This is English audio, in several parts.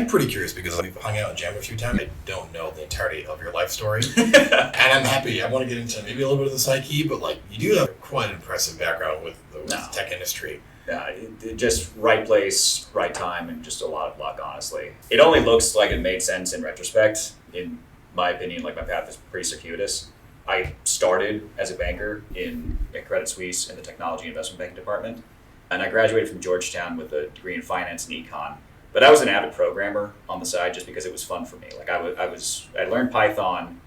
I'm pretty curious because we've hung out and jammed a few times. I don't know the entirety of your life story. And I'm happy. I want to get into maybe a little bit of the psyche, but like you do have quite an impressive background with the tech industry. Yeah, just right place, right time, and just a lot of luck, honestly. It only looks like it made sense in retrospect. In my opinion, like my path is pretty circuitous. I started as a banker at Credit Suisse in the technology investment banking department. And I graduated from Georgetown with a degree in finance and econ. But I was an avid programmer on the side just because it was fun for me. Like I learned Python,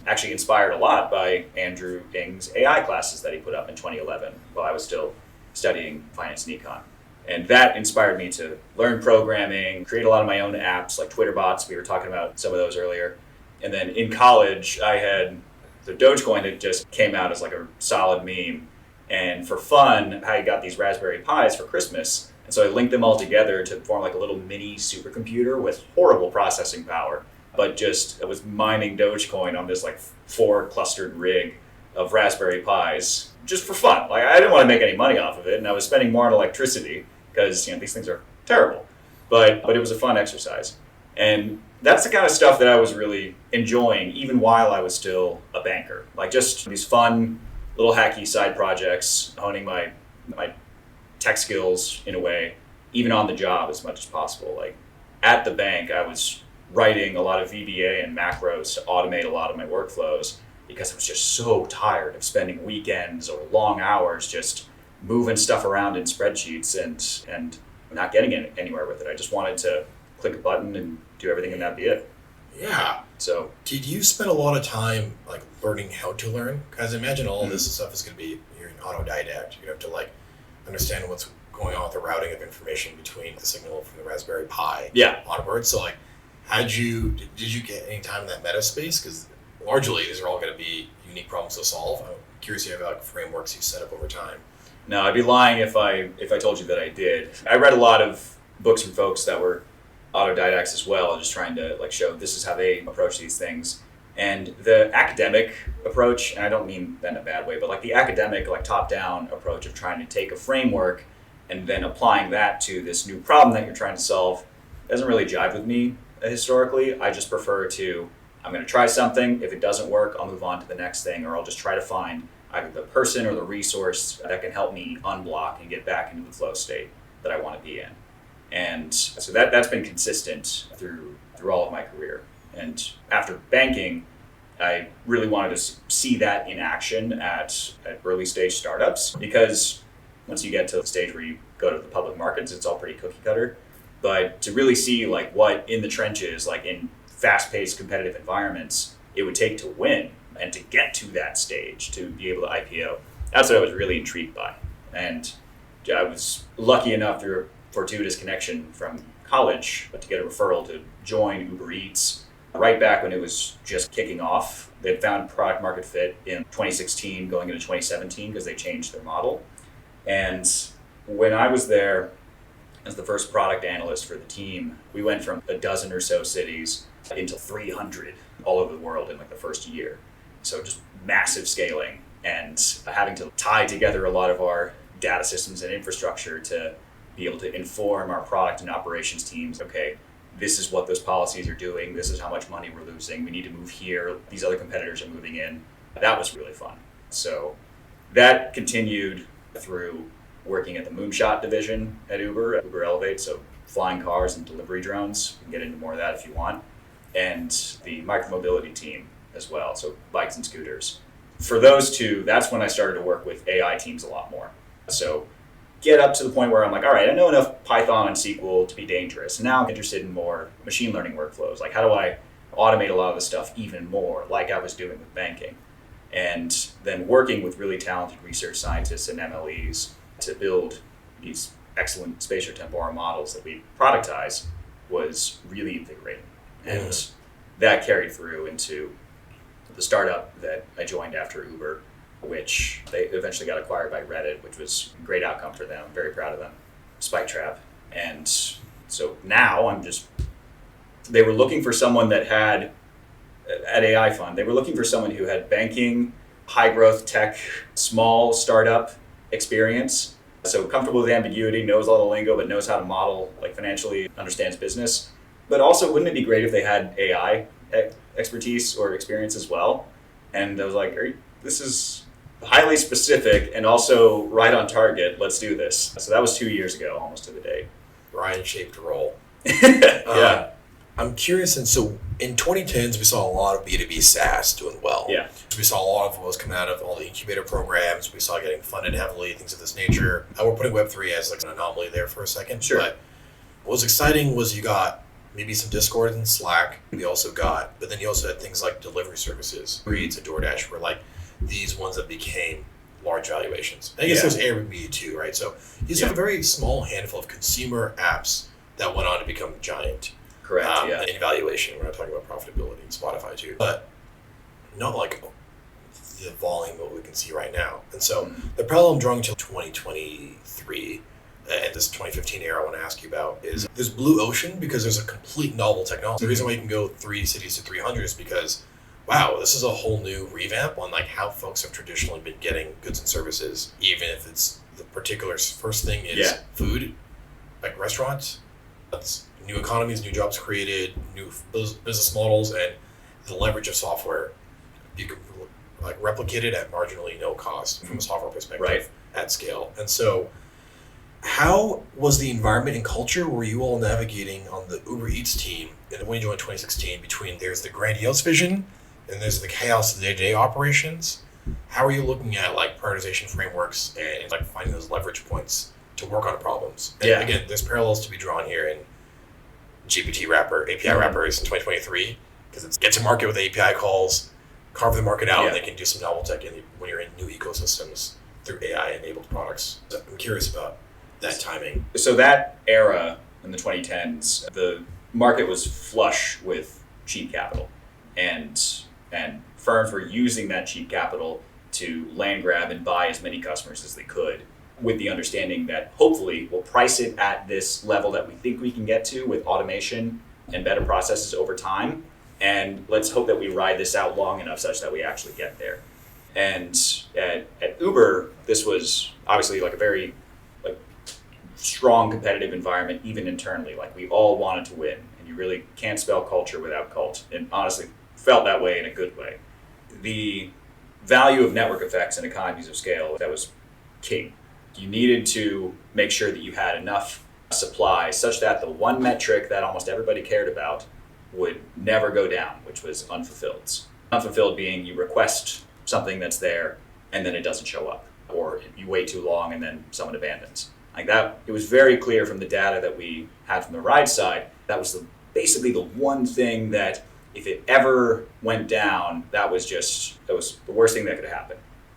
actually inspired a lot by Andrew Ng's AI classes that he put up in 2011 while I was still studying finance and econ. And that inspired me to learn programming, create a lot of my own apps like Twitter bots. We were talking about some of those earlier. And then in college, I had the Dogecoin that just came out as like a solid meme. And for fun, I got these Raspberry Pis for Christmas. And so I linked them all together to form like a little mini supercomputer with horrible processing power. But just, I was mining Dogecoin on this like 4 clustered rig of Raspberry Pis just for fun. Like I didn't want to make any money off of it. And I was spending more on electricity because these things are terrible. But it was a fun exercise. And that's the kind of stuff that I was really enjoying even while I was still a banker. Like just these fun little hacky side projects, honing my tech skills in a way, even on the job as much as possible. Like at the bank, I was writing a lot of VBA and macros to automate a lot of my workflows because I was just so tired of spending weekends or long hours just moving stuff around in spreadsheets and not getting anywhere with it. I just wanted to click a button and do everything and that'd be it. Yeah. So did you spend a lot of time like learning how to learn? Because I imagine all this stuff is going to be, you're an autodidact. You have to like understand what's going on with the routing of information between the signal from the Raspberry Pi onward. So like, did you get any time in that meta space? Because largely these are all going to be unique problems to solve. I'm curious if you have like frameworks you set up over time. No, I'd be lying if I told you that I did. I read a lot of books from folks that were autodidacts as well, just trying to like show this is how they approach these things. And the academic approach, and I don't mean that in a bad way, but like the academic, like top-down approach of trying to take a framework and then applying that to this new problem that you're trying to solve doesn't really jive with me historically. I just prefer I'm going to try something. If it doesn't work, I'll move on to the next thing, or I'll just try to find either the person or the resource that can help me unblock and get back into the flow state that I want to be in. And so that's been consistent through all of my career. And after banking, I really wanted to see that in action at early stage startups, because once you get to the stage where you go to the public markets, it's all pretty cookie cutter. But to really see like what in the trenches, like in fast-paced competitive environments, it would take to win and to get to that stage, to be able to IPO, that's what I was really intrigued by. And I was lucky enough through a fortuitous connection from college to get a referral to join Uber Eats right back when it was just kicking off. They'd found product market fit in 2016 going into 2017 because they changed their model. And when I was there as the first product analyst for the team, we went from a dozen or so cities into 300 all over the world in like the first year. So just massive scaling and having to tie together a lot of our data systems and infrastructure to be able to inform our product and operations teams. Okay, this is what those policies are doing. This is how much money we're losing. We need to move here. These other competitors are moving in. That was really fun. So that continued through working at the Moonshot division at Uber Elevate, so flying cars and delivery drones. We can get into more of that if you want. And the micromobility team as well, so bikes and scooters. For those two, that's when I started to work with AI teams a lot more. So get up to the point where I'm like, all right, I know enough Python and SQL to be dangerous. Now I'm interested in more machine learning workflows. Like how do I automate a lot of this stuff even more, like I was doing with banking? And then working with really talented research scientists and MLEs to build these excellent spatiotemporal models that we productize was really invigorating. And that carried through into the startup that I joined after Uber, which they eventually got acquired by Reddit, which was a great outcome for them. Very proud of them. Spike Trap. And so now they were looking for someone that had, at AI Fund, they were looking for someone who had banking, high growth tech, small startup experience. So comfortable with ambiguity, knows all the lingo, but knows how to model, like financially understands business. But also, wouldn't it be great if they had AI expertise or experience as well? And I was like, this is highly specific and also right on target. Let's do this. So that was 2 years ago, almost to the day. Ryan-shaped role. Yeah. I'm curious, and so in 2010s, we saw a lot of B2B SaaS doing well. Yeah. We saw a lot of what was coming out of all the incubator programs. We saw getting funded heavily, things of this nature. We're putting Web3 as like an anomaly there for a second. Sure. But what was exciting was you got maybe some Discord and Slack. But then you also had things like delivery services, Uber Eats and DoorDash, were like these ones that became large valuations. And I guess there's Airbnb too, right? So you just have a very small handful of consumer apps that went on to become giant. Correct. In valuation. We're not talking about profitability and Spotify too, but not like the volume that we can see right now. And so the parallel I'm drawing to 2023 and this 2015 era I want to ask you about is there's blue ocean because there's a complete novel technology. The reason why you can go 3 cities to 300 is because, wow, this is a whole new revamp on like how folks have traditionally been getting goods and services, even if it's the particular first thing is food, like restaurants. That's new economies, new jobs created, new business models, and the leverage of software. You can like replicate it at marginally no cost from a software perspective at scale. And so how was the environment and culture were you all navigating on the Uber Eats team when you joined 2016 between there's the grandiose vision and there's the chaos of the day-to-day operations? How are you looking at like prioritization frameworks and like finding those leverage points to work on problems? And again, there's parallels to be drawn here in GPT wrapper, API wrappers in 2023, because it's get to market with API calls, carve the market out, and they can do some novel tech when you're in new ecosystems through AI-enabled products. So I'm curious about that timing. So that era in the 2010s, the market was flush with cheap capital, and firms were using that cheap capital to land grab and buy as many customers as they could, with the understanding that hopefully we'll price it at this level that we think we can get to with automation and better processes over time. And let's hope that we ride this out long enough such that we actually get there. And at Uber, this was obviously like a very strong competitive environment, even internally. Like we all wanted to win, and you really can't spell culture without cult. And honestly, felt that way in a good way. The value of network effects and economies of scale, that was king. You needed to make sure that you had enough supply such that the one metric that almost everybody cared about would never go down, which was unfulfilled. Unfulfilled being you request something that's there and then it doesn't show up, or you wait too long and then someone abandons. Like that, it was very clear from the data that we had from the ride side, that was basically the one thing that if it ever went down, that was the worst thing that could happen.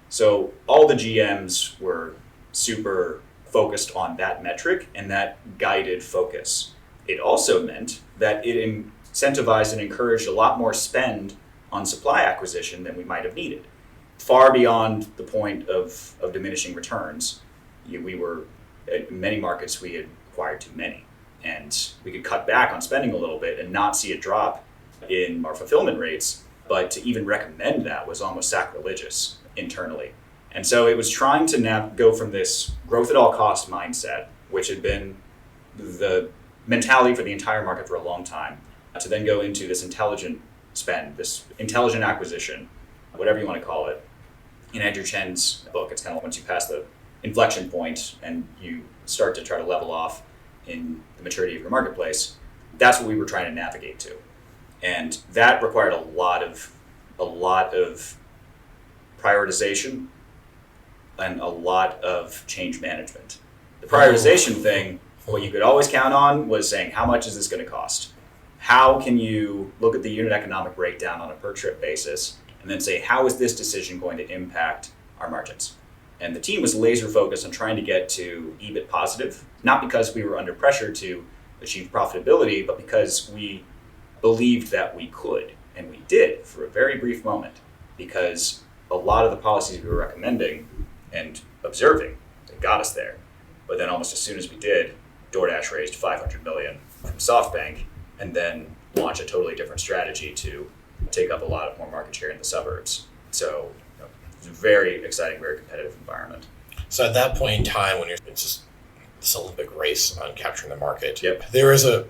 So all the GMs were super focused on that metric and that guided focus. It also meant that it incentivized and encouraged a lot more spend on supply acquisition than we might have needed. Far beyond the point of diminishing returns. We were, in many markets, we had acquired too many. And we could cut back on spending a little bit and not see a drop in our fulfillment rates. But to even recommend that was almost sacrilegious internally. And so it was trying to go from this growth at all cost mindset, which had been the mentality for the entire market for a long time, to then go into this intelligent spend, this intelligent acquisition, whatever you want to call it. In Andrew Chen's book, it's kind of once you pass the inflection point and you start to try to level off in the maturity of your marketplace, that's what we were trying to navigate to. And that required a lot of prioritization and a lot of change management. The prioritization thing, what you could always count on was saying, how much is this going to cost? How can you look at the unit economic breakdown on a per trip basis and then say, how is this decision going to impact our margins? And the team was laser focused on trying to get to EBIT positive, not because we were under pressure to achieve profitability, but because we believed that we could. And we did for a very brief moment, because a lot of the policies we were recommending and observing, it got us there. But then almost as soon as we did, DoorDash raised $500 million from SoftBank and then launched a totally different strategy to take up a lot of more market share in the suburbs. So it's a very exciting, very competitive environment. So at that point in time, when it's just this Olympic race on capturing the market, there is a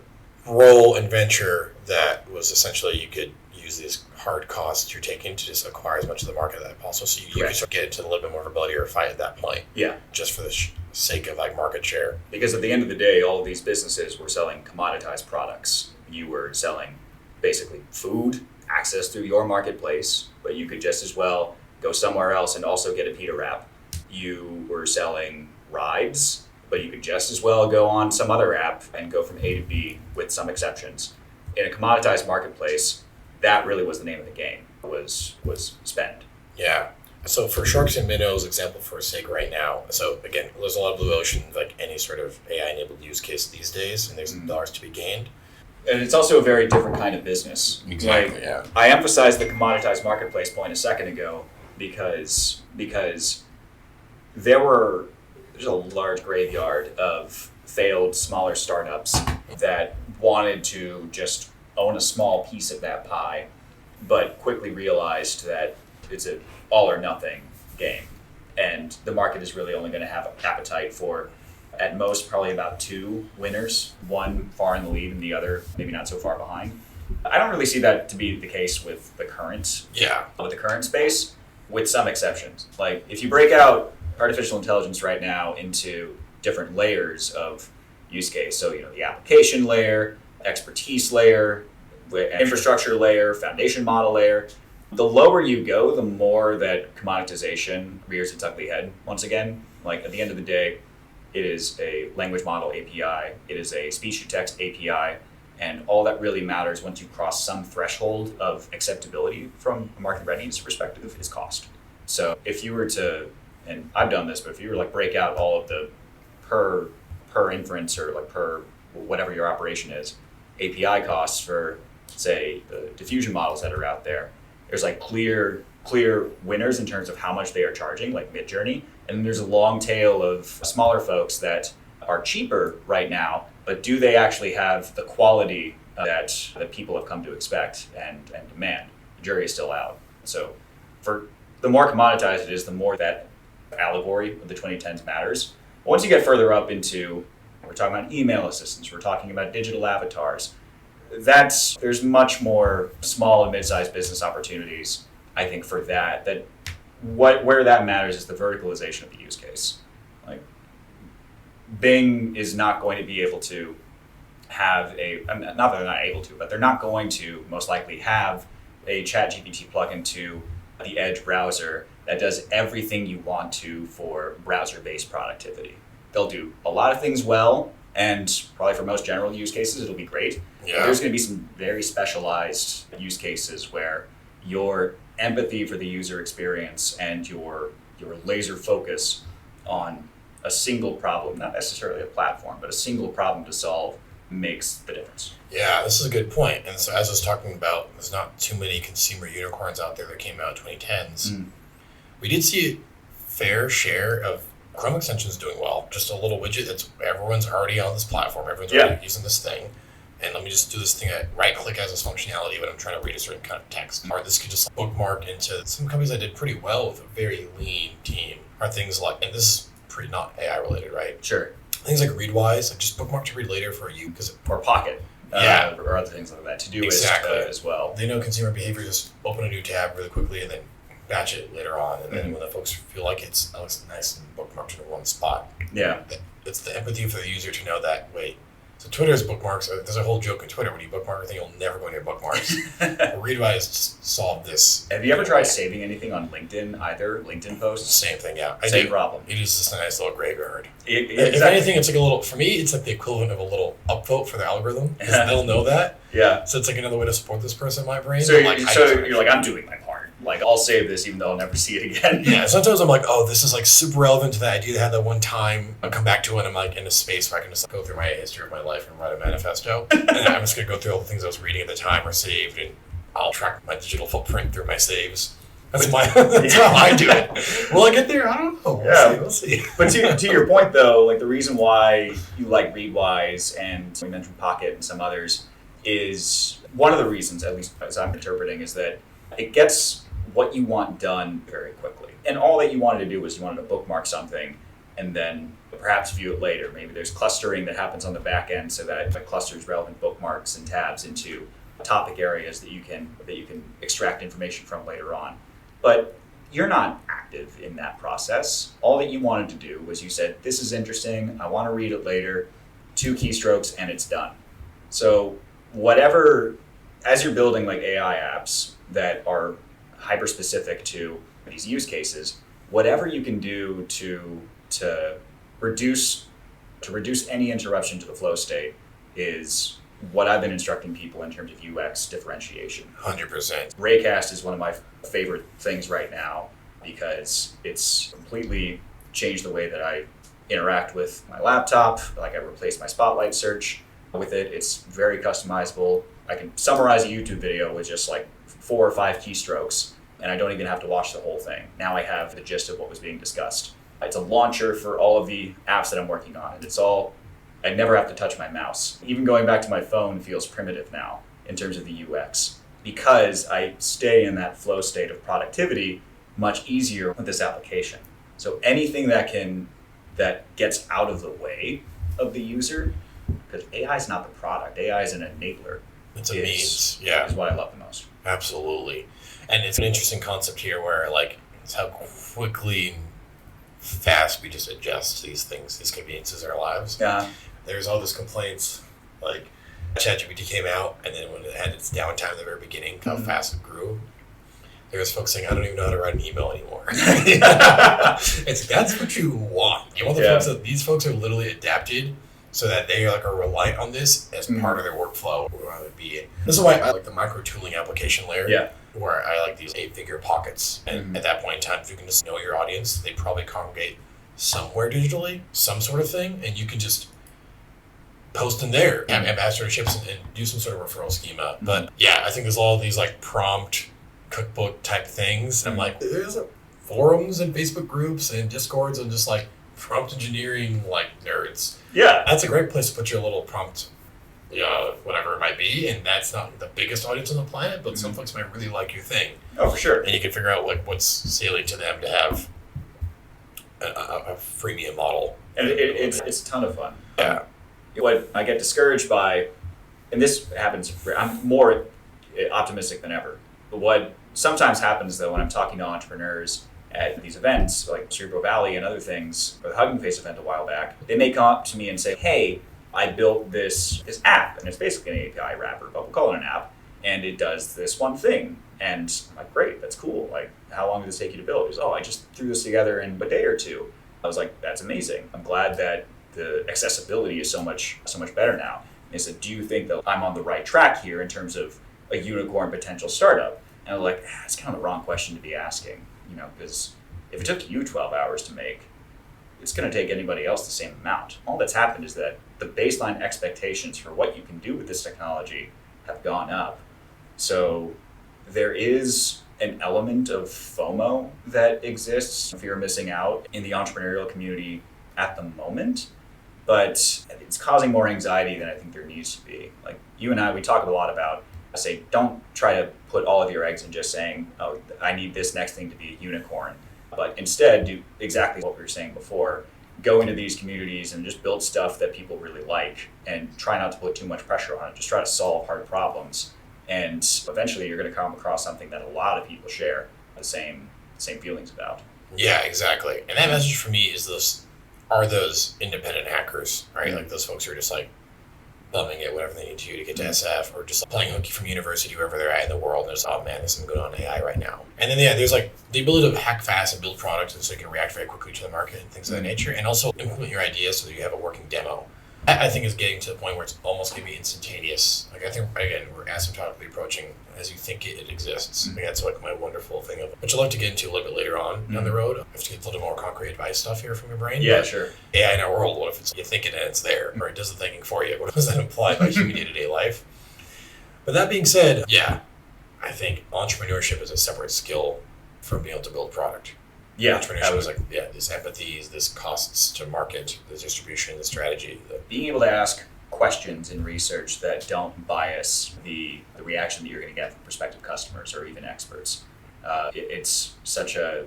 role and venture that was essentially you could use these hard costs you're taking to just acquire as much of the market as possible. So you could get into a little bit more ability or fight at that point. Yeah. Just for the sake of like market share. Because at the end of the day, all of these businesses were selling commoditized products. You were selling basically food, access through your marketplace, but you could just as well go somewhere else and also get a pita wrap. You were selling rides, but you could just as well go on some other app and go from A to B with some exceptions. In a commoditized marketplace, that really was the name of the game, was spend. Yeah. So for sharks and minnows, example for sake right now. So again, there's a lot of blue ocean, like any sort of AI-enabled use case these days, and there's dollars to be gained. And it's also a very different kind of business. Exactly, like, yeah. I emphasized the commoditized marketplace point a second ago because there's a large graveyard of failed smaller startups that wanted to just own a small piece of that pie, but quickly realized that it's an all or nothing game. And the market is really only going to have an appetite for, at most, probably about two winners, one far in the lead and the other maybe not so far behind. I don't really see that to be the case with the current space, with some exceptions. Like if you break out artificial intelligence right now into different layers of use case, so the application layer, expertise layer, infrastructure layer, foundation model layer, the lower you go, the more that commoditization rears its ugly head once again. Like at the end of the day, it is a language model API, it is a speech-to-text API, and all that really matters once you cross some threshold of acceptability from a market readiness perspective is cost. So if you were to, and I've done this, but if you were like break out all of the per inference or like per whatever your operation is, API costs for, say, the diffusion models that are out there, there's like clear winners in terms of how much they are charging, like Midjourney, and then there's a long tail of smaller folks that are cheaper right now, but do they actually have the quality that people have come to expect and demand? The jury is still out. So for the more commoditized it is, the more that allegory of the 2010s matters. Once you get further up into, we're talking about email assistants, we're talking about digital avatars, there's much more small and mid-sized business opportunities, I think, for that where that matters is the verticalization of the use case. Like Bing is not going to be able to have not that they're not able to, but they're not going to most likely have a ChatGPT plugin to the Edge browser that does everything you want to for browser-based productivity. They'll do a lot of things well, and probably for most general use cases, it'll be great. Yeah. But there's going to be some very specialized use cases where your empathy for the user experience and your laser focus on a single problem, not necessarily a platform, but a single problem to solve, makes the difference. Yeah, this is a good point. And so as I was talking about, there's not too many consumer unicorns out there that came out in 2010s. We did see a fair share of Chrome extensions doing well. Just a little widget that's everyone's already on this platform. Everyone's already using this thing. And let me just do this thing at right click as this functionality when I'm trying to read a certain kind of text. Or this could just bookmark into some companies that did pretty well with a very lean team. Are things like, and this is pretty not AI related, right? Sure. Things like Readwise, like just bookmark to read later for you. Or Pocket. Or other things like that. Todoist as well. They know consumer behavior, just open a new tab really quickly and then batch it later on. And then when the folks feel like it's nice and bookmarked in one spot. Yeah. It's the empathy for the user to know that, wait, so Twitter's bookmarks, there's a whole joke in Twitter, when you bookmark everything, you'll never go into your bookmarks. Readwise just solved this. Have you ever tried saving anything on LinkedIn either? LinkedIn posts? Same thing, yeah. Same problem. It is just a nice little graveyard. Exactly. If anything, it's like a little, for me, it's like the equivalent of a little upvote for the algorithm, because they'll know that. Yeah. So it's like another way to support this person in my brain. So you're like, I'm doing my part. Like, I'll save this even though I'll never see it again. Yeah, sometimes I'm like, oh, this is like super relevant to that idea they had that one time. I'll come back to it and I'm like in a space where I can just go through my history of my life and write a manifesto. And I'm just going to go through all the things I was reading at the time or saved, and I'll track my digital footprint through my saves. That's how I do it. Will I get there? I don't know. We'll see. But to your point, though, like the reason why you like Readwise and we mentioned Pocket and some others is one of the reasons, at least as I'm interpreting, is that it gets what you want done very quickly. And all that you wanted to do was you wanted to bookmark something and then perhaps view it later. Maybe there's clustering that happens on the back end so that it clusters relevant bookmarks and tabs into topic areas that you can extract information from later on. But you're not active in that process. All that you wanted to do was you said, this is interesting, I want to read it later, 2 keystrokes, and it's done. So whatever, as you're building like AI apps that are hyper specific to these use cases, whatever you can do to reduce any interruption to the flow state is what I've been instructing people in terms of UX differentiation. 100%. Raycast is one of my favorite things right now because it's completely changed the way that I interact with my laptop. Like I replaced my Spotlight search with it. It's very customizable. I can summarize a YouTube video with just like 4 or 5 keystrokes, and I don't even have to watch the whole thing. Now I have the gist of what was being discussed. It's a launcher for all of the apps that I'm working on, and I never have to touch my mouse. Even going back to my phone feels primitive now in terms of the UX because I stay in that flow state of productivity much easier with this application. So anything that gets out of the way of the user, because AI is not the product, AI is an enabler. It's a means, yeah. Is what I love the most. Absolutely. And it's an interesting concept here where like it's how quickly fast we just adjust these things, these conveniences in our lives. Yeah. There's all these complaints, like ChatGPT came out, and then when it had its downtime at the very beginning, how fast it grew. There was folks saying, I don't even know how to write an email anymore. That's what you want. You want the folks that these folks are literally adapted so that they are reliant on this as part of their workflow, where it be. This is why I like the micro tooling application layer. Yeah. Where I like these 8-figure pockets. And at that point in time, if you can just know your audience, they probably congregate somewhere digitally, some sort of thing, and you can just post in there, have ambassadorships, and do some sort of referral schema. But yeah, I think there's all these like prompt cookbook type things. I'm like, there's forums and Facebook groups and Discords and just like prompt engineering like nerds. Yeah. That's a great place to put your little prompt, whatever it might be, and that's not the biggest audience on the planet, but some folks might really like your thing. Oh, for sure. And you can figure out like what's salient to them to have a freemium model. And it's a ton of fun. Yeah. What I get discouraged by, and this happens, I'm more optimistic than ever, but what sometimes happens though when I'm talking to entrepreneurs at these events like Cerebral Valley and other things, or the Hugging Face event a while back, they may come up to me and say, hey, I built this app, and it's basically an API wrapper, but we'll call it an app, and it does this one thing. And I'm like, great, that's cool. Like, how long did this take you to build? He goes, I just threw this together in a day or 2. I was like, that's amazing. I'm glad that the accessibility is so much better now. And he said, do you think that I'm on the right track here in terms of a unicorn potential startup? And I'm like, that's kind of the wrong question to be asking, because if it took you 12 hours to make, it's going to take anybody else the same amount. All that's happened is that the baseline expectations for what you can do with this technology have gone up. So there is an element of FOMO that exists, fear of missing out, in the entrepreneurial community at the moment, but it's causing more anxiety than I think there needs to be. Like you and I, we talk a lot about, I say, don't try to put all of your eggs in just saying, oh, I need this next thing to be a unicorn. But instead, do exactly what we were saying before. Go into these communities and just build stuff that people really like and try not to put too much pressure on it. Just try to solve hard problems. And eventually you're going to come across something that a lot of people share the same feelings about. Yeah, exactly. And that message for me is those independent hackers, right? Like those folks who are just like bumming at whatever they need to get to SF, or just playing hooky from university, wherever they're at in the world, and there's, oh man, there's something going on in AI right now. And then there's like the ability to hack fast and build products so you can react very quickly to the market and things of that nature, and also implement your ideas so that you have a working demo. I think is getting to the point where it's almost going to be instantaneous. Like I think, again, we're asymptotically approaching as you think it exists. I think that's like my wonderful thing of it, which I'd like to get into a little bit later on down the road. I have to get a little more concrete advice stuff here from your brain. Yeah, sure. AI in our world, what if it's you think it and it's there, or it does the thinking for you? What does that imply by human day-to-day life? But that being said, yeah, I think entrepreneurship is a separate skill from being able to build product. Yeah, entrepreneurship is like, this empathy, this costs to market, the distribution, the strategy. Being able to ask questions in research that don't bias the reaction that you're going to get from prospective customers or even experts. It's such a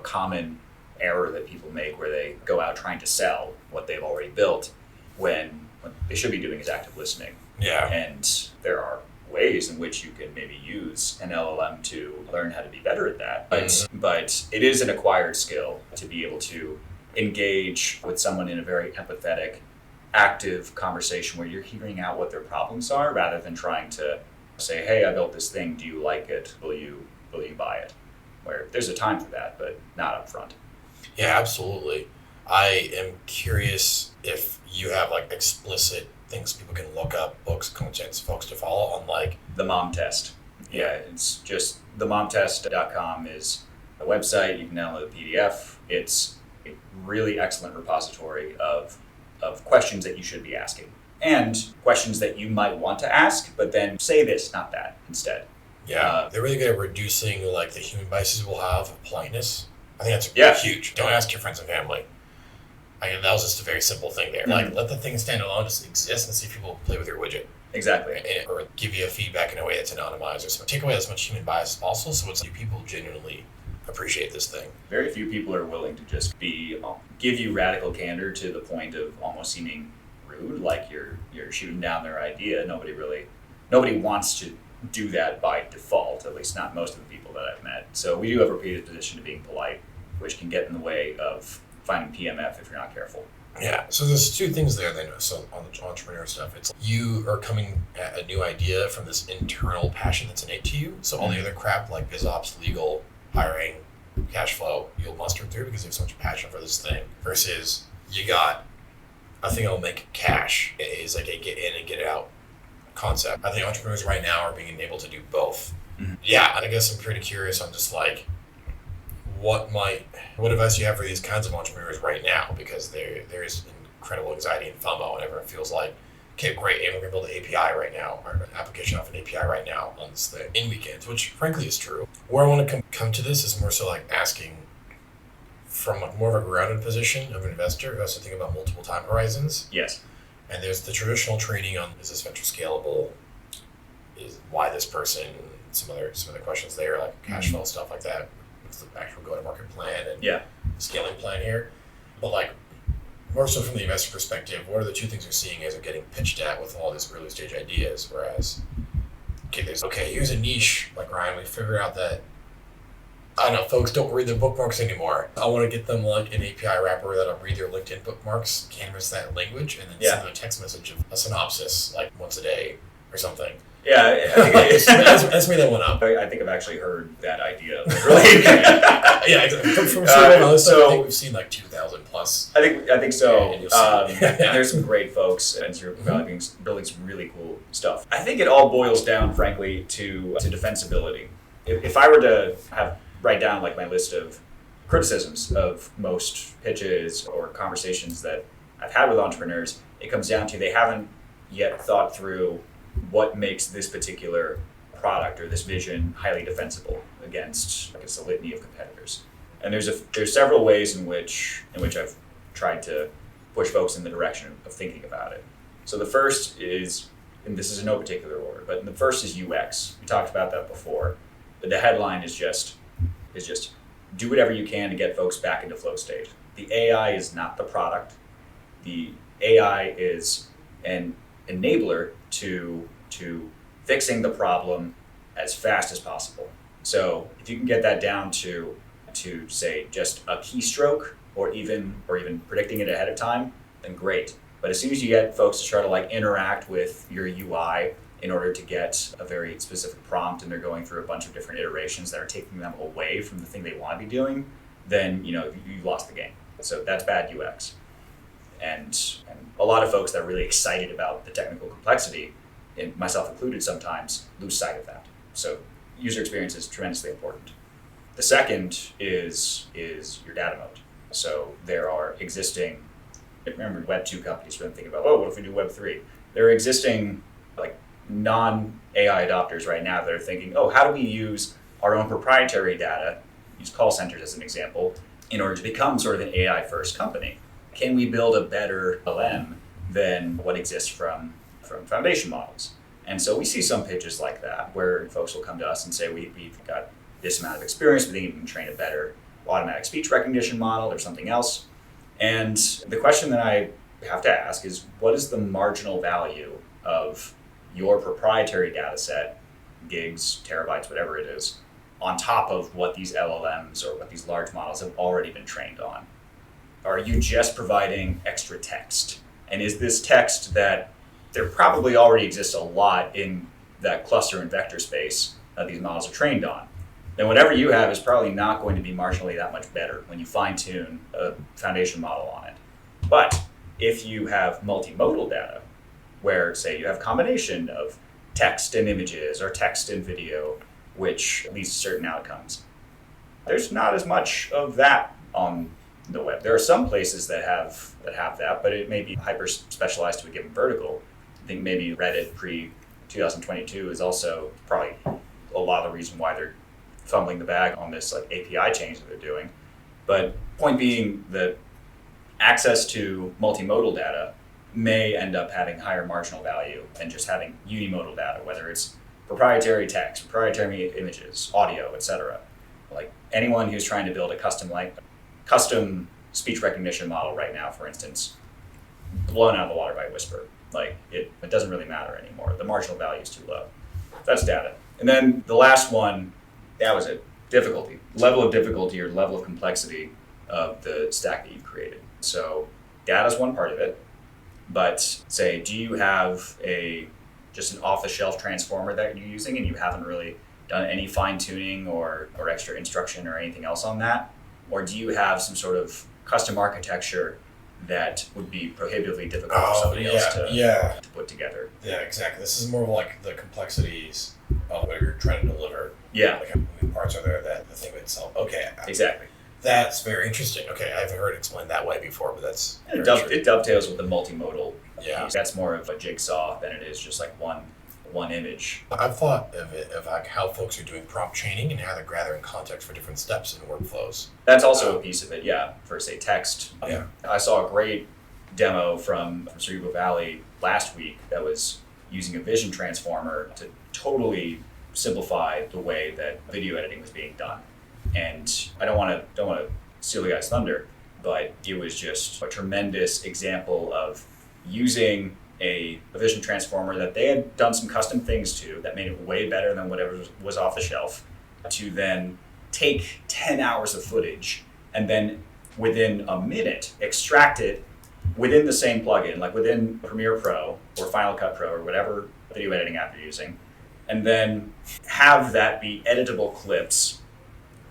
common error that people make where they go out trying to sell what they've already built when what they should be doing is active listening. Yeah. And there are ways in which you can maybe use an LLM to learn how to be better at that. But it is an acquired skill to be able to engage with someone in a very empathetic, active conversation where you're hearing out what their problems are rather than trying to say, hey, I built this thing, do you like it? Will you buy it? Where there's a time for that, but not up front. Yeah, absolutely. I am curious if you have like explicit things people can look up, books, contents, folks to follow on like the mom test. Yeah, it's just themomtest.com is a website. You can download a PDF. It's a really excellent repository of questions that you should be asking and questions that you might want to ask, but then say this, not that instead. Yeah, they're really good at reducing like the human biases we'll have of politeness. I think that's huge. Don't ask your friends and family. That was just a very simple thing there. Like, let the thing stand alone, just exist, and see if people play with your widget. Exactly. Or give you a feedback in a way that's anonymized or something. Take away as much human bias as possible, so it's people genuinely appreciate this thing. Very few people are willing to just give you radical candor to the point of almost seeming rude, like you're shooting down their idea. Nobody wants to do that by default, at least not most of the people that I've met. So we do have a predisposition to being polite, which can get in the way of finding PMF if you're not careful. Yeah, so there's two things there then. So on the entrepreneur stuff, it's you are coming at a new idea from this internal passion that's innate to you. So all the other crap like biz ops, legal, hiring, cash flow, you'll muster through because you have so much passion for this thing. Versus you got a thing that'll make cash. It is like a get in and get out concept. I think entrepreneurs right now are being able to do both. Mm-hmm. Yeah, and I guess I'm pretty curious on just like what advice do you have for these kinds of entrepreneurs right now? Because there is incredible anxiety and FOMO, and everyone feels like, okay, great, and we're going to build an API right now, or an application off an API right now on this thing in weekends, which frankly is true. Where I want to come to this is more so like asking from like more of a grounded position of an investor who has to think about multiple time horizons. Yes. And there's the traditional training on, is this venture scalable? Is why this person? Some other questions there, like cash flow, stuff like that. What's the actual go-to-market plan and scaling plan here? But like more so from the investor perspective, what are the two things you're seeing as they're getting pitched at with all these early stage ideas? Whereas, here's a niche, like Ryan, we figured out that, I don't know, folks don't read their bookmarks anymore. I want to get them like an API wrapper that'll read their LinkedIn bookmarks, canvas that language, and then send them a text message of a synopsis like once a day or something. Yeah, I think that's made that one up. I think I've actually heard that idea. Really? Yeah, from I think we've seen like 2,000 plus. I think so. There's some great folks, and you're building some really cool stuff. I think it all boils down, frankly, to defensibility. If I were to write down like my list of criticisms of most pitches or conversations that I've had with entrepreneurs, it comes down to they haven't yet thought through what makes this particular product or this vision highly defensible against, I guess, a litany of competitors. And there's several ways in which I've tried to push folks in the direction of thinking about it. So the first is, and this is in no particular order, but the first is UX. We talked about that before. But the headline is just do whatever you can to get folks back into flow state. The AI is not the product. The AI is an enabler to fixing the problem as fast as possible. So if you can get that down to say just a keystroke or even predicting it ahead of time, then great. But as soon as you get folks to try to like interact with your UI in order to get a very specific prompt, and they're going through a bunch of different iterations that are taking them away from the thing they want to be doing, then you've lost the game. So that's bad UX. And a lot of folks that are really excited about the technical complexity, and myself included sometimes, lose sight of that. So user experience is tremendously important. The second is your data moat. So there are existing, remember Web 2 companies were thinking about, what if we do Web 3? There are existing like non-AI adopters right now that are thinking, how do we use our own proprietary data, use call centers as an example, in order to become sort of an AI first company? Can we build a better LM than what exists from foundation models? And so we see some pitches like that where folks will come to us and say, we've got this amount of experience, we think we can train a better automatic speech recognition model, there's something else. And the question that I have to ask is, what is the marginal value of your proprietary data set, gigs, terabytes, whatever it is, on top of what these LLMs or what these large models have already been trained on? Are you just providing extra text? And is this text that there probably already exists a lot in that cluster and vector space that these models are trained on? Then whatever you have is probably not going to be marginally that much better when you fine-tune a foundation model on it. But if you have multimodal data, where, say, you have a combination of text and images or text and video, which leads to certain outcomes, there's not as much of that on the web. There are some places that have that, but it may be hyper specialized to a given vertical. I think maybe Reddit pre-2022 is also probably a lot of the reason why they're fumbling the bag on this like API change that they're doing. But point being that access to multimodal data may end up having higher marginal value than just having unimodal data, whether it's proprietary text, proprietary images, audio, etc. Like anyone who's trying to build a custom speech recognition model right now, for instance, blown out of the water by Whisper. Like it doesn't really matter anymore. The marginal value is too low. That's data. And then the last one, that was it. Difficulty. Level of difficulty or level of complexity of the stack that you've created. So data is one part of it, but say, do you have just an off-the-shelf transformer that you're using and you haven't really done any fine-tuning or extra instruction or anything else on that? Or do you have some sort of custom architecture that would be prohibitively difficult for somebody else to put together? Yeah, exactly. This is more of like the complexities of what you're trying to deliver. Yeah. Like how many parts are there that the thing itself. Okay. Exactly. That's very interesting. Okay, I haven't heard it explained that way before, but that's it dovetails with the multimodal. Yeah. That's more of a jigsaw than it is just like one image. I've thought of it of like how folks are doing prompt training and how they're gathering context for different steps in workflows. That's also a piece of it, yeah. For say text. Yeah. I saw a great demo from Cerebral Valley last week that was using a vision transformer to totally simplify the way that video editing was being done. And I don't want to steal the guy's thunder, but it was just a tremendous example of using a vision transformer that they had done some custom things to that made it way better than whatever was off the shelf, to then take 10 hours of footage and then within a minute extract it within the same plugin, like within Premiere Pro or Final Cut Pro or whatever video editing app you're using, and then have that be editable clips,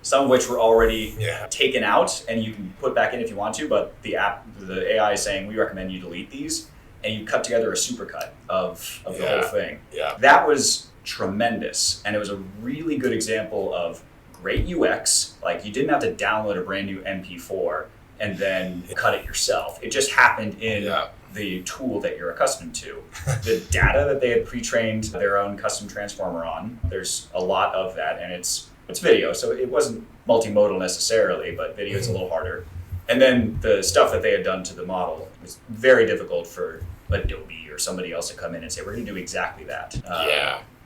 some of which were already taken out and you can put back in if you want to, but the AI is saying, we recommend you delete these, and you cut together a supercut of the whole thing. Yeah. That was tremendous, and it was a really good example of great UX. Like you didn't have to download a brand new MP4 and then cut it yourself. It just happened in the tool that you're accustomed to. The data that they had pre-trained their own custom transformer on, there's a lot of that, and it's video, so it wasn't multimodal necessarily, but video is a little harder. And then the stuff that they had done to the model was very difficult for Adobe or somebody else to come in and say, we're going to do exactly that.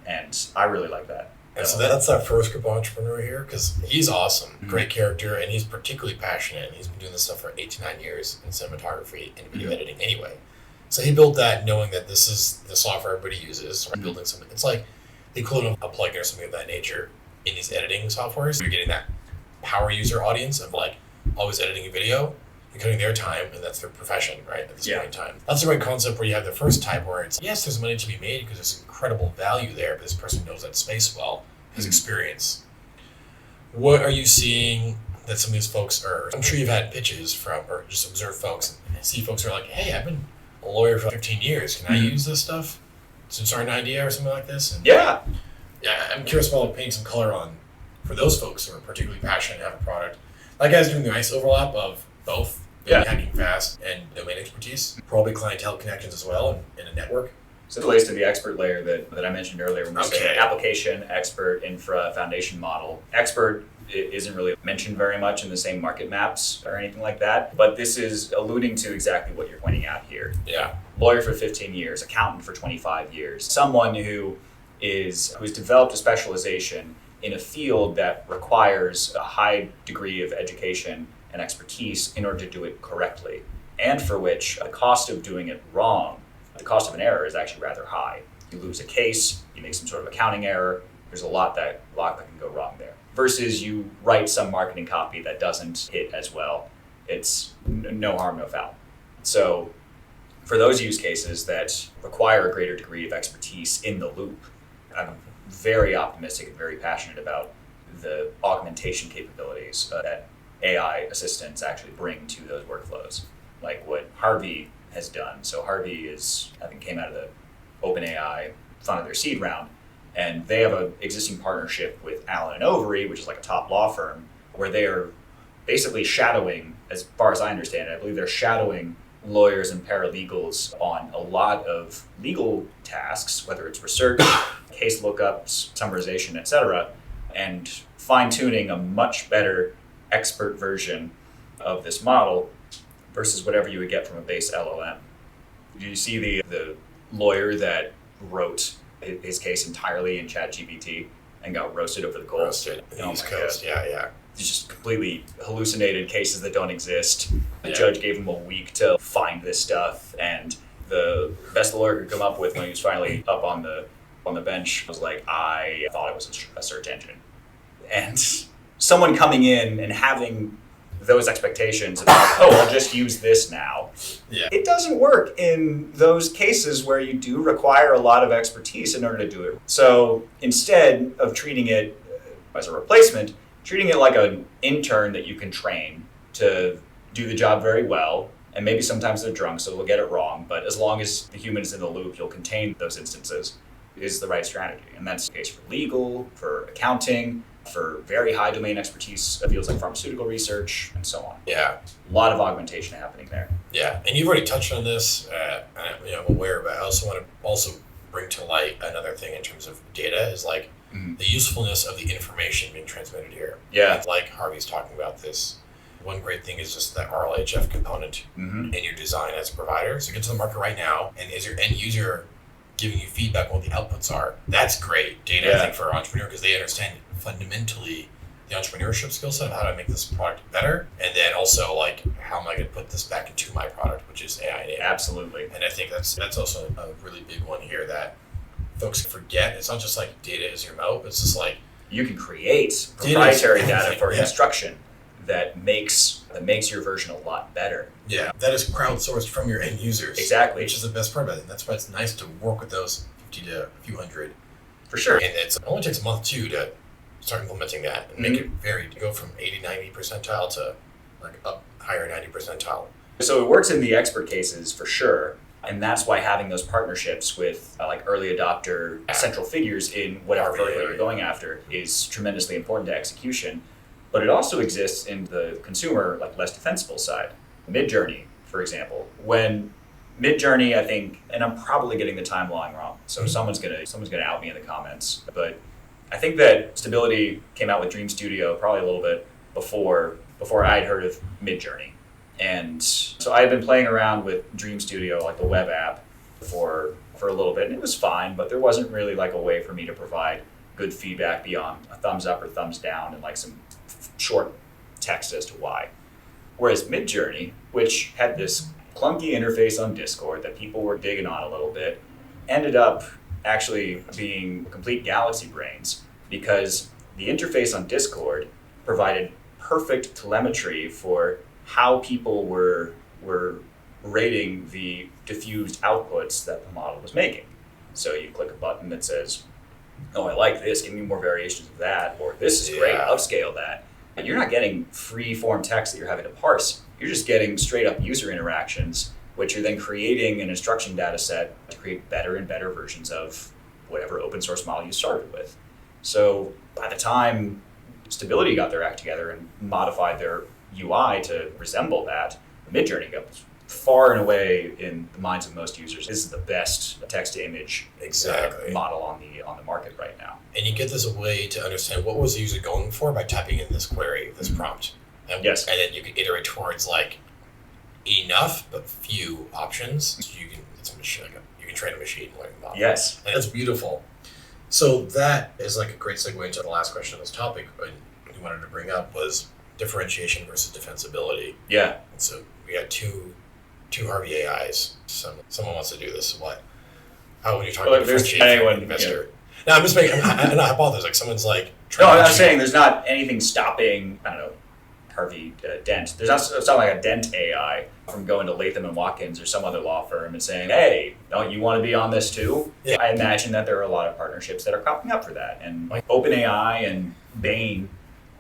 And I really like that. And so that's our first group entrepreneur here, because he's awesome, great character, and he's particularly passionate. He's been doing this stuff for 8 to 9 years in cinematography and video editing anyway. So he built that knowing that this is the software everybody uses. Or building something. It's like the equivalent of a plugin or something of that nature in these editing softwares. You're getting that power user audience of like always editing a video and cutting their time, and that's their profession, right, at this point in time. That's the right concept where you have the first type where it's, yes, there's money to be made because there's incredible value there, but this person knows that space well, has experience. What are you seeing that some of these folks are, I'm sure you've had pitches from, or just observe folks and see folks who are like, hey, I've been a lawyer for 15 years. Can I use this stuff to start an idea or something like this? And yeah, I'm curious about painting some color on for those folks who are particularly passionate and have a product. Like guys doing the nice overlap of both hacking fast and domain expertise, probably clientele connections as well and a network. So it relates to the expert layer that I mentioned earlier when we said application, expert, infra, foundation model. Expert isn't really mentioned very much in the same market maps or anything like that, but this is alluding to exactly what you're pointing out here. Yeah. Lawyer for 15 years, accountant for 25 years, someone who's developed a specialization in a field that requires a high degree of education and expertise in order to do it correctly, and for which the cost of doing it wrong, the cost of an error, is actually rather high. You lose a case, you make some sort of accounting error, there's a lot that can go wrong there. Versus you write some marketing copy that doesn't hit as well, it's no harm, no foul. So for those use cases that require a greater degree of expertise in the loop, I'm very optimistic and very passionate about the augmentation capabilities that AI assistants actually bring to those workflows, like what Harvey has done. So Harvey I think came out of the OpenAI, funded their seed round, and they have an existing partnership with Allen & Overy, which is like a top law firm, where they are basically shadowing, as far as I understand it, I believe they're shadowing lawyers and paralegals on a lot of legal tasks, whether it's research, case lookups, summarization, etc., and fine-tuning a much better expert version of this model versus whatever you would get from a base LLM. Did you see the lawyer that wrote his case entirely in ChatGPT and got roasted over the coals? Roasted. Oh East Coast, yeah. He's just completely hallucinated cases that don't exist. The judge gave him a week to find this stuff, and the best the lawyer could come up with when he was finally up on the bench was like, I thought it was a search engine. And someone coming in and having those expectations about, I'll just use this now. Yeah. It doesn't work in those cases where you do require a lot of expertise in order to do it. So instead of treating it as a replacement, treating it like an intern that you can train to do the job very well, and maybe sometimes they're drunk, so they'll get it wrong, but as long as the human is in the loop, you'll contain those instances, is the right strategy. And that's the case for legal, for accounting, for very high domain expertise fields like pharmaceutical research, and so on. Yeah. A lot of augmentation happening there. Yeah, and you've already touched on this, I'm aware, but I also want to bring to light another thing in terms of data is like the usefulness of the information being transmitted here. Yeah. Like Harvey's talking about this. One great thing is just that RLHF component in your design as a provider. So get to the market right now, and is your end user giving you feedback on what the outputs are? That's great data, I think, for an entrepreneur, because they understand fundamentally the entrepreneurship skill set of how to make this product better, and then also like how am I going to put this back into my product, which is AI enabled. Absolutely. And I think that's also a really big one here that folks forget. It's not just like data is your moat. It's just like you can create proprietary data for instruction that makes your version a lot better. Yeah, that is crowdsourced from your end users. Exactly. Which is the best part about it. And that's why it's nice to work with those 50 to a few hundred. For sure. And it only takes a month too to start implementing that and make it go from 80, 90 percentile to like up higher 90 percentile. So it works in the expert cases for sure. And that's why having those partnerships with like early adopter central figures in whatever vertical you're going after is tremendously important to execution. But it also exists in the consumer, like less defensible side. Midjourney, for example. When Midjourney, I think, and I'm probably getting the timeline wrong, so someone's gonna out me in the comments. But I think that Stability came out with Dream Studio probably a little bit before I'd heard of Midjourney. And so I had been playing around with Dream Studio, like the web app, for a little bit, and it was fine, but there wasn't really like a way for me to provide good feedback beyond a thumbs up or thumbs down and like some short text as to why. Whereas Midjourney, which had this clunky interface on Discord that people were digging on a little bit, ended up actually being complete galaxy brains because the interface on Discord provided perfect telemetry for how people were rating the diffused outputs that the model was making. So you click a button that says, oh, I like this, give me more variations of that, or this is great, upscale that. And you're not getting free form text that you're having to parse. You're just getting straight up user interactions, which you're then creating an instruction data set to create better and better versions of whatever open source model you started with. So by the time Stability got their act together and modified their UI to resemble that, Midjourney got far and away in the minds of most users. This is the best text to image model on the market right now. And you get this a way to understand what was the user going for by typing in this query, this prompt. And, yes. And then you can iterate towards like enough but few options. So you can train a machine learning model. Yes. And that's beautiful. So that is like a great segue into the last question on this topic. But we wanted to bring up was differentiation versus defensibility. Yeah. And so we got two Harvey AIs. Someone wants to do this. What? How would you talk about differentiation for an investor? No, I'm just making. I apologize. Like someone's like. No, I'm saying there's not anything stopping. I don't know. Harvey Dent. There's not something like a Dent AI from going to Latham and Watkins or some other law firm and saying, "Hey, don't you want to be on this too?" Yeah. I imagine that there are a lot of partnerships that are cropping up for that, and like OpenAI and Bain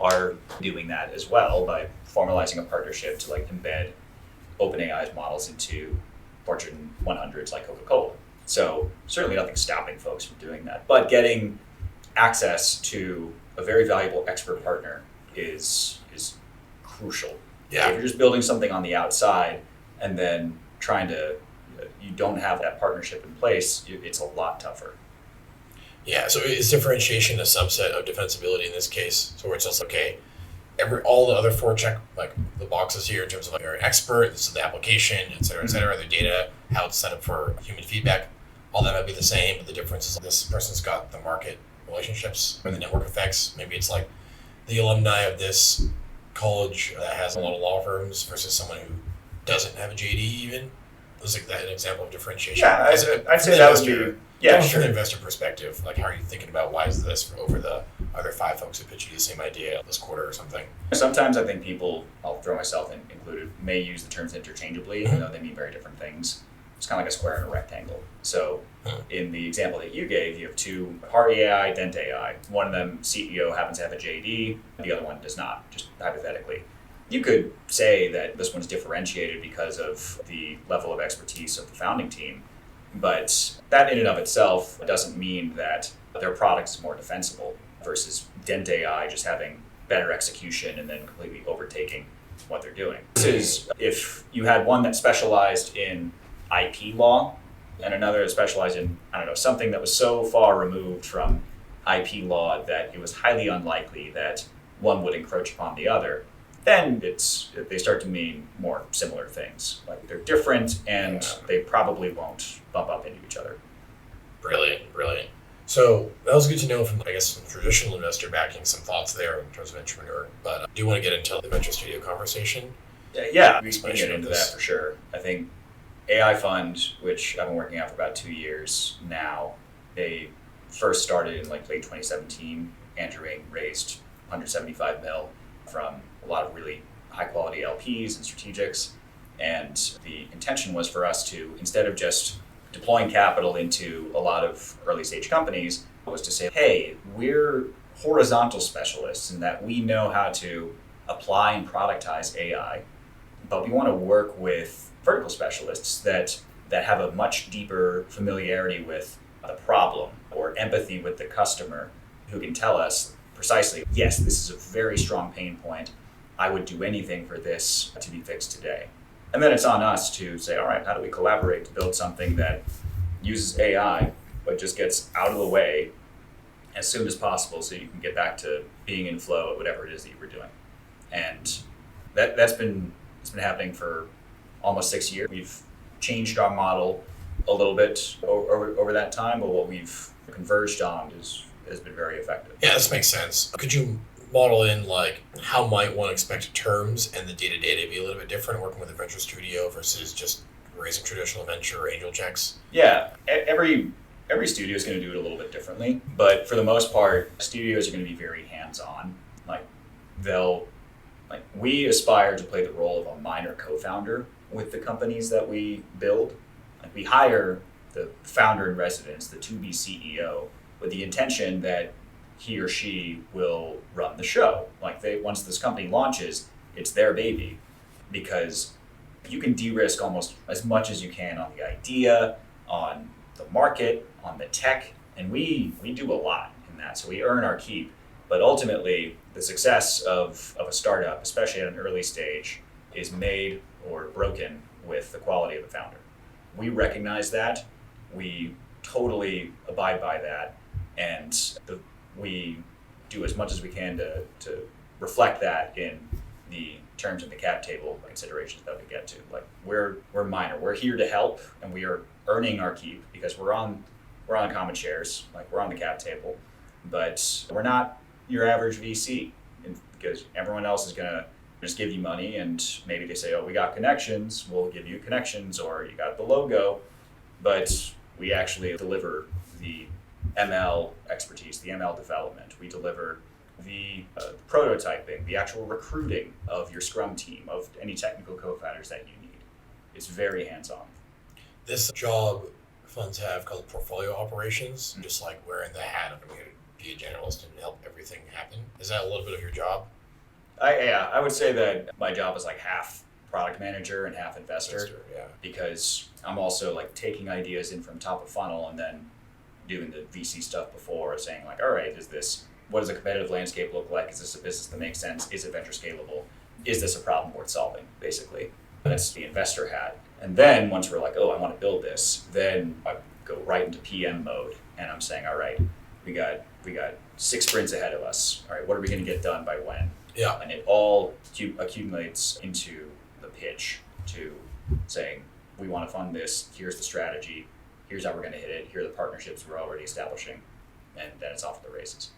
are doing that as well by formalizing a partnership to like embed OpenAI's models into Fortune 100s like Coca-Cola. So certainly nothing stopping folks from doing that, but getting access to a very valuable expert partner is crucial. Yeah. If you're just building something on the outside and then you don't have that partnership in place, it's a lot tougher. Yeah, so is differentiation a subset of defensibility in this case? So where it's just okay, all the other four check like the boxes here in terms of like you're an expert, this is the application, et cetera, the data, how it's set up for human feedback, all that might be the same, but the difference is this person's got the market relationships or the network effects. Maybe it's like the alumni of this college that has a lot of law firms versus someone who doesn't have a JD even. Was like that an example of differentiation? Yeah, I'd say that would be. Yeah, sure. From the investor perspective, like how are you thinking about why is this over the other 5 folks who pitched you the same idea this quarter or something? Sometimes I think people, I'll throw myself included, may use the terms interchangeably, even though they mean very different things. It's kind of like a square and a rectangle. So in the example that you gave, you have 2 Harvey AI, Dent AI. One of them, CEO, happens to have a JD. The other one does not, just hypothetically. You could say that this one's differentiated because of the level of expertise of the founding team, but that in and of itself doesn't mean that their product is more defensible versus Dent AI just having better execution and then completely overtaking what they're doing. This is if you had one that specialized in IP law and another that specialized in, I don't know, something that was so far removed from IP law that it was highly unlikely that one would encroach upon the other, then they start to mean more similar things. Like they're different and they probably won't bump up into each other. Brilliant. So that was good to know from, I guess, from traditional investor backing, some thoughts there in terms of entrepreneur. But I do want to get into the venture studio conversation. Yeah, we can get into that for sure. I think AI Fund, which I've been working on for about 2 years now, they first started in like late 2017. Andrew Ng raised 175 mil from a lot of really high quality LPs and strategics. And the intention was for us to, instead of just deploying capital into a lot of early stage companies, was to say, hey, we're horizontal specialists in that we know how to apply and productize AI, but we want to work with vertical specialists that have a much deeper familiarity with the problem or empathy with the customer, who can tell us precisely, yes, this is a very strong pain point. I would do anything for this to be fixed today. And then it's on us to say, all right, how do we collaborate to build something that uses AI, but just gets out of the way as soon as possible so you can get back to being in flow at whatever it is that you were doing. And it's been happening for almost 6 years. We've changed our model a little bit over that time, but what we've converged on has been very effective. Yeah, this makes sense. Could you model in like how might one expect terms and the day-to-day to be a little bit different working with a venture studio versus just raising traditional venture or angel checks? Yeah, every studio is going to do it a little bit differently, but for the most part, studios are going to be very hands-on. We aspire to play the role of a minor co-founder with the companies that we build. We hire the founder in residence, the to-be CEO, with the intention that he or she will run the show. Once this company launches, it's their baby, because you can de-risk almost as much as you can on the idea, on the market, on the tech, and we do a lot in that. So we earn our keep, but ultimately the success of a startup, especially at an early stage, is made or broken with the quality of the founder. We recognize that, we totally abide by that, and we do as much as we can to reflect that in the terms of the cap table considerations that we get to. We're minor. We're here to help, and we are earning our keep because we're on we're on common shares, like we're on the cap table, but we're not your average VC, because everyone else is going to just give you money, and maybe they say, oh, we got connections, we'll give you connections, or you got the logo, but we actually deliver the ML expertise, the ML development. We deliver the prototyping, the actual recruiting of your Scrum team, of any technical co-founders that you need. It's very hands-on. This job funds have called portfolio operations, just like wearing the hat of I'm going to be a generalist and help everything happen. Is that a little bit of your job? I would say that my job is like half product manager and half investor, Yeah. because I'm also like taking ideas in from top of funnel and then doing the VC stuff before, saying like, all right, what does a competitive landscape look like? Is this a business that makes sense? Is it venture scalable? Is this a problem worth solving, basically? That's the investor hat. And then once we're like, oh, I want to build this, then I go right into PM mode, and I'm saying, all right, we got 6 sprints ahead of us. All right, what are we going to get done by when? Yeah. And it all accumulates into the pitch to saying, we want to fund this, here's the strategy, here's how we're going to hit it, here are the partnerships we're already establishing, and then it's off to the races.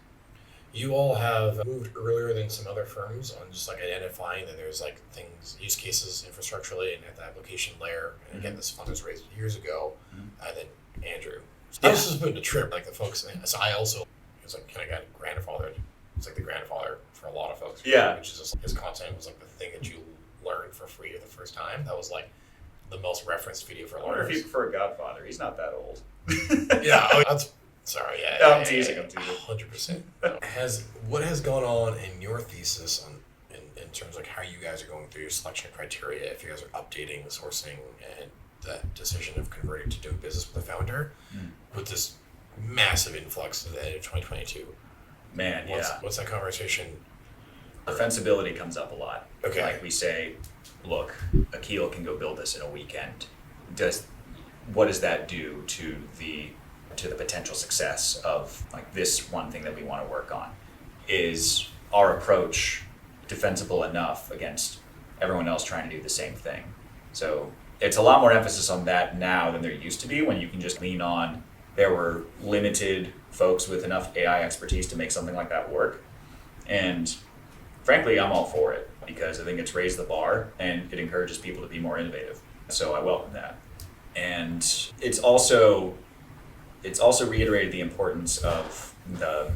You all have moved earlier than some other firms on just like identifying that there's like things, use cases infrastructurally and at the application layer. And again, this fund was raised years ago. And then Andrew. So I was just putting a trip, like the folks. So I also was like kind of got grandfathered. It's like the grandfather for a lot of folks. Yeah. Which is just, his content was like the thing that you learned for free the first time. That was like the most referenced video for I wonder learners. if you prefer Godfather. He's not that old. Yeah. Sorry, yeah. I'm teasing. 100%. What has gone on in your thesis in terms of like how you guys are going through your selection criteria, if you guys are updating the sourcing and that decision of converting to doing business with the founder with this massive influx at the end of 2022? Man, What's that conversation? Defensibility comes up a lot. Okay. Like we say, look, Akil can go build this in a weekend. What does that do to the potential success of like this one thing that we want to work on? Is our approach defensible enough against everyone else trying to do the same thing? So it's a lot more emphasis on that now than there used to be, when you can just lean on, there were limited folks with enough AI expertise to make something like that work. And frankly, I'm all for it, because I think it's raised the bar and it encourages people to be more innovative. So I welcome that. And it's also reiterated the importance of the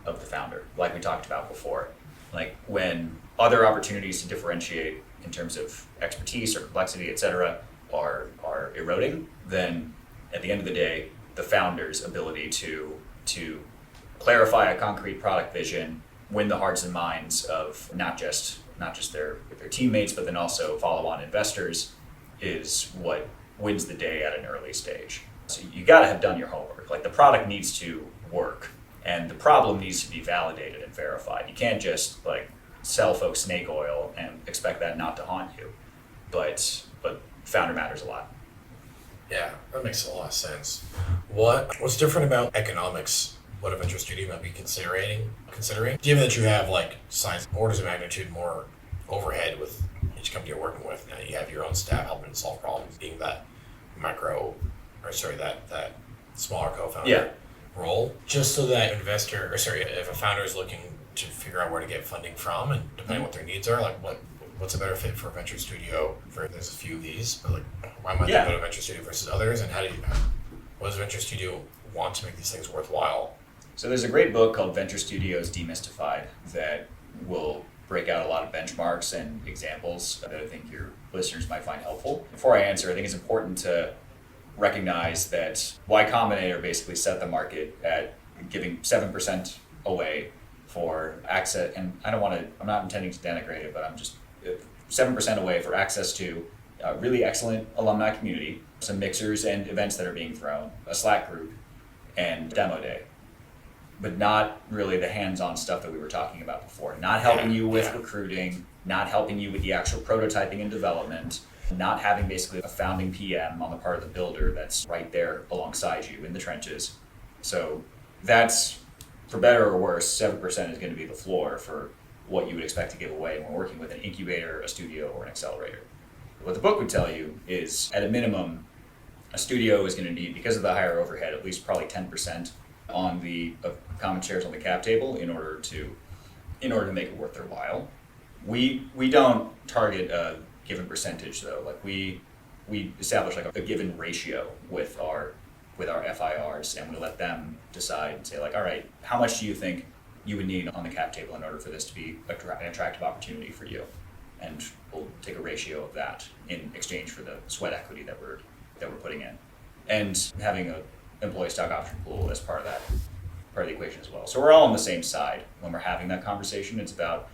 founder, like we talked about before. Like when other opportunities to differentiate in terms of expertise or complexity, et cetera, are eroding, then at the end of the day, the founder's ability to clarify a concrete product vision, win the hearts and minds of not just their teammates, but then also follow-on investors, is what wins the day at an early stage. So you got to have done your homework. Like the product needs to work, and the problem needs to be validated and verified. You can't just like sell folks snake oil and expect that not to haunt you. But founder matters a lot. Yeah, that makes a lot of sense. What's different about economics? What a venture studio might be considering, given that you have like size orders of magnitude more overhead with each company you're working with. Now you have your own staff helping solve problems, being that that smaller co-founder role, just so that if a founder is looking to figure out where to get funding from, and depending on what their needs are, like what's a better fit for a venture studio? There's a few of these, but like why might they go to a venture studio versus others, and what does a venture studio want to make these things worthwhile? So there's a great book called Venture Studios Demystified that will break out a lot of benchmarks and examples that I think your listeners might find helpful. Before I answer, I think it's important to recognize that Y Combinator basically set the market at giving 7% away for access, and I'm not intending to denigrate it, but I'm just 7% away for access to a really excellent alumni community, some mixers and events that are being thrown, a Slack group, and demo day. But not really the hands-on stuff that we were talking about before. Not helping you with recruiting, not helping you with the actual prototyping and development, not having basically a founding PM on the part of the builder that's right there alongside you in the trenches. So that's, for better or worse, 7% is going to be the floor for what you would expect to give away when working with an incubator, a studio, or an accelerator. What the book would tell you is, at a minimum, a studio is going to need, because of the higher overhead, at least probably 10% on the common shares on the cap table in order to make it worth their while. We don't target a given percentage though. Like we establish like a given ratio with our FIRs, and we let them decide and say like, all right, how much do you think you would need on the cap table in order for this to be an attractive opportunity for you? And we'll take a ratio of that in exchange for the sweat equity that we're putting in, and having a employee stock option pool as part of the equation as well. So we're all on the same side when we're having that conversation. It's about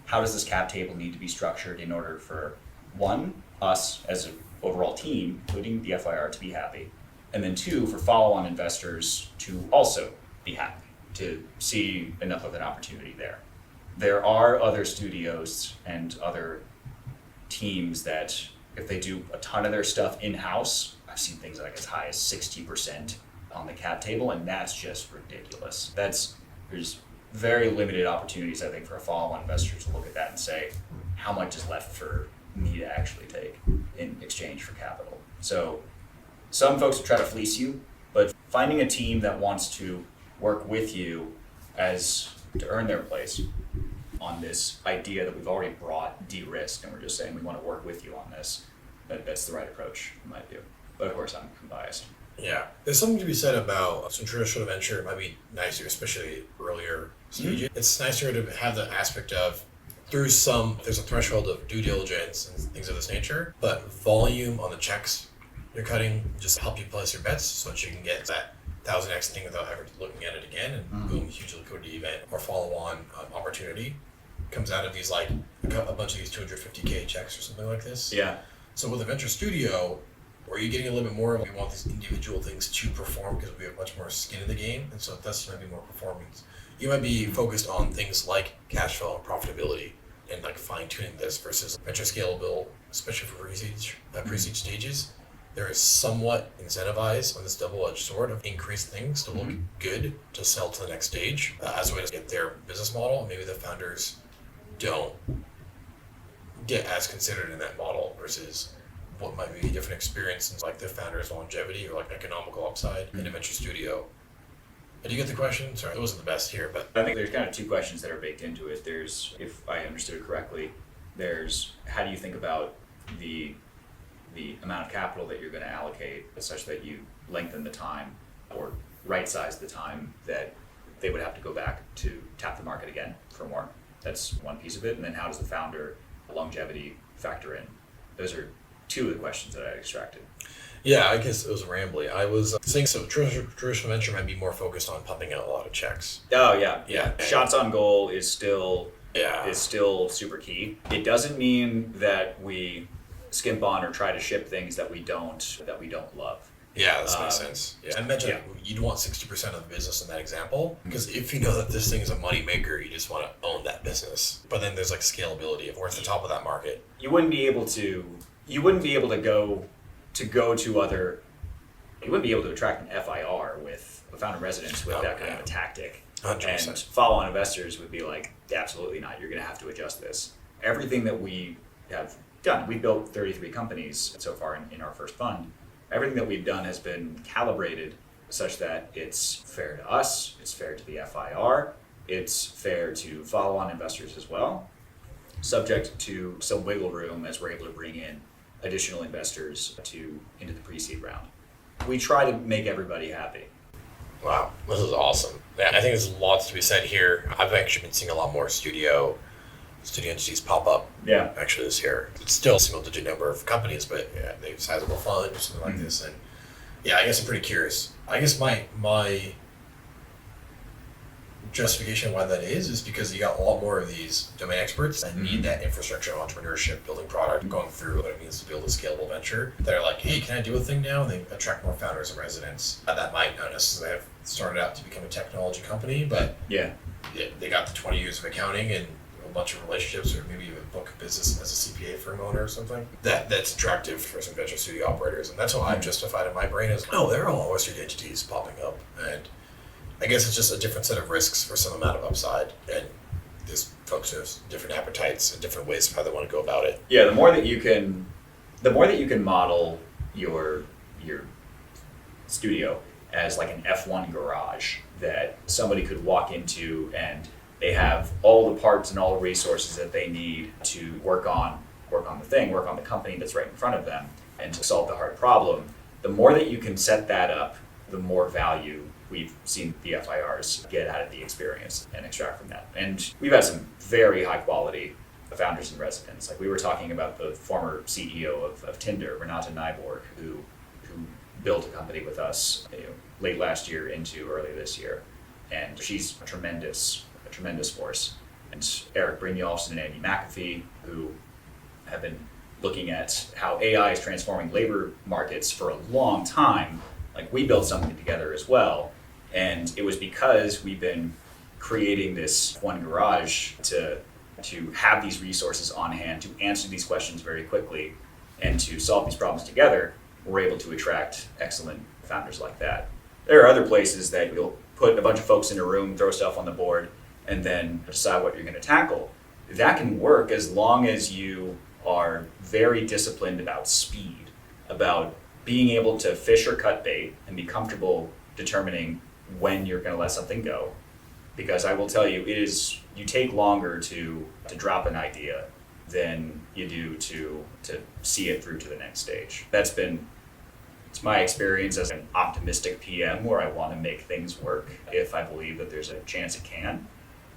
how does this cap table need to be structured in order for one, us as an overall team, including the FIR, to be happy, and then two, for follow-on investors to also be happy, to see enough of an opportunity there. There are other studios and other teams that, if they do a ton of their stuff in-house, I've seen things like as high as 60% on the cap table, and that's just ridiculous. There's very limited opportunities, I think, for a follow-on investor to look at that and say, how much is left for me to actually take in exchange for capital? So some folks will try to fleece you, but finding a team that wants to work with you to earn their place on this idea that we've already brought de-risked, and we're just saying we want to work with you on this, that's the right approach in my view. But of course I'm biased. Yeah, there's something to be said about some traditional venture. It might be nicer, especially earlier stages. Mm-hmm. It's nicer to have the aspect of there's a threshold of due diligence and things of this nature, but volume on the checks you're cutting just help you place your bets so that you can get that 1000x thing without ever looking at it again, and boom, huge liquidity event or follow-on opportunity comes out of these, like a bunch of these 250K checks or something like this. Yeah. So with a venture studio, or you're getting a little bit more of, we want these individual things to perform because we have much more skin in the game, and so thus might be more performance. You might be focused on things like cash flow and profitability and like fine-tuning this versus venture scalable, especially for pre-seed stages. There is somewhat incentivized on this double-edged sword of increase things to look good to sell to the next stage as a way to get their business model. Maybe the founders don't get as considered in that model versus what might be a different experience in like the founder's longevity or like economical upside in a venture studio. Did you get the question? Sorry, it wasn't the best here, but I think there's kind of two questions that are baked into it. There's, if I understood it correctly, there's how do you think about the amount of capital that you're going to allocate such that you lengthen the time or right-size the time that they would have to go back to tap the market again for more. That's one piece of it. And then how does the founder longevity factor in? Those are two of the questions that I extracted. Yeah, I guess it was rambly. I was saying so traditional venture might be more focused on pumping out a lot of checks. Oh, yeah. Yeah. Shots on goal is still super key. It doesn't mean that we skimp on or try to ship things that we don't love. Yeah, that makes sense. Yeah. I mentioned you'd want 60% of the business in that example, because if you know that this thing is a money maker, you just want to own that business. But then there's like scalability. If we're at the top of that market, you wouldn't be able to attract an FIR with a founder residence with that kind of a tactic. 100%. And follow-on investors would be like, absolutely not. You're going to have to adjust this. Everything that we have done, we built 33 companies so far in our first fund. Everything that we've done has been calibrated such that it's fair to us, it's fair to the FIR, it's fair to follow-on investors as well, subject to some wiggle room as we're able to bring in additional investors into the pre-seed round. We try to make everybody happy. Wow, this is awesome. Yeah, I think there's lots to be said here. I've actually been seeing a lot more studio entities pop up. Yeah. Actually this year. It's still a single digit number of companies, but yeah, they have sizable fund or something like this. And yeah, I guess I'm pretty curious. I guess my justification why that is because you got a lot more of these domain experts that need that infrastructure of entrepreneurship, building product, going through what it means to build a scalable venture. That are like, hey, can I do a thing now? And they attract more founders and residents that might not necessarily have started out to become a technology company, but they got the 20 years of accounting and a bunch of relationships, or maybe even a book of business as a CPA firm owner or something. That's attractive for some venture studio operators, and that's what I've justified in my brain as, they're all Western entities popping up, and I guess it's just a different set of risks for some amount of upside, and there's folks who have different appetites and different ways of how they want to go about it. Yeah, the more that you can model your studio as like an F1 garage that somebody could walk into, and they have all the parts and all the resources that they need to work on the company that's right in front of them and to solve the hard problem. The more that you can set that up, the more value we've seen the FIRs get out of the experience and extract from that. And we've had some very high quality founders and residents. Like we were talking about the former CEO of Tinder, Renata Nyborg, who built a company with us late last year into early this year. And she's a tremendous force. And Eric Brynjolfsson and Andy McAfee, who have been looking at how AI is transforming labor markets for a long time. Like we built something together as well. And it was because we've been creating this one garage to have these resources on hand to answer these questions very quickly and to solve these problems together. We're able to attract excellent founders like that. There are other places that you'll put a bunch of folks in a room, throw stuff on the board, and then decide what you're going to tackle. That can work as long as you are very disciplined about speed, about being able to fish or cut bait and be comfortable determining when you're going to let something go. Because I will tell you, you take longer to drop an idea than you do to see it through to the next stage. It's my experience as an optimistic PM where I want to make things work if I believe that there's a chance it can.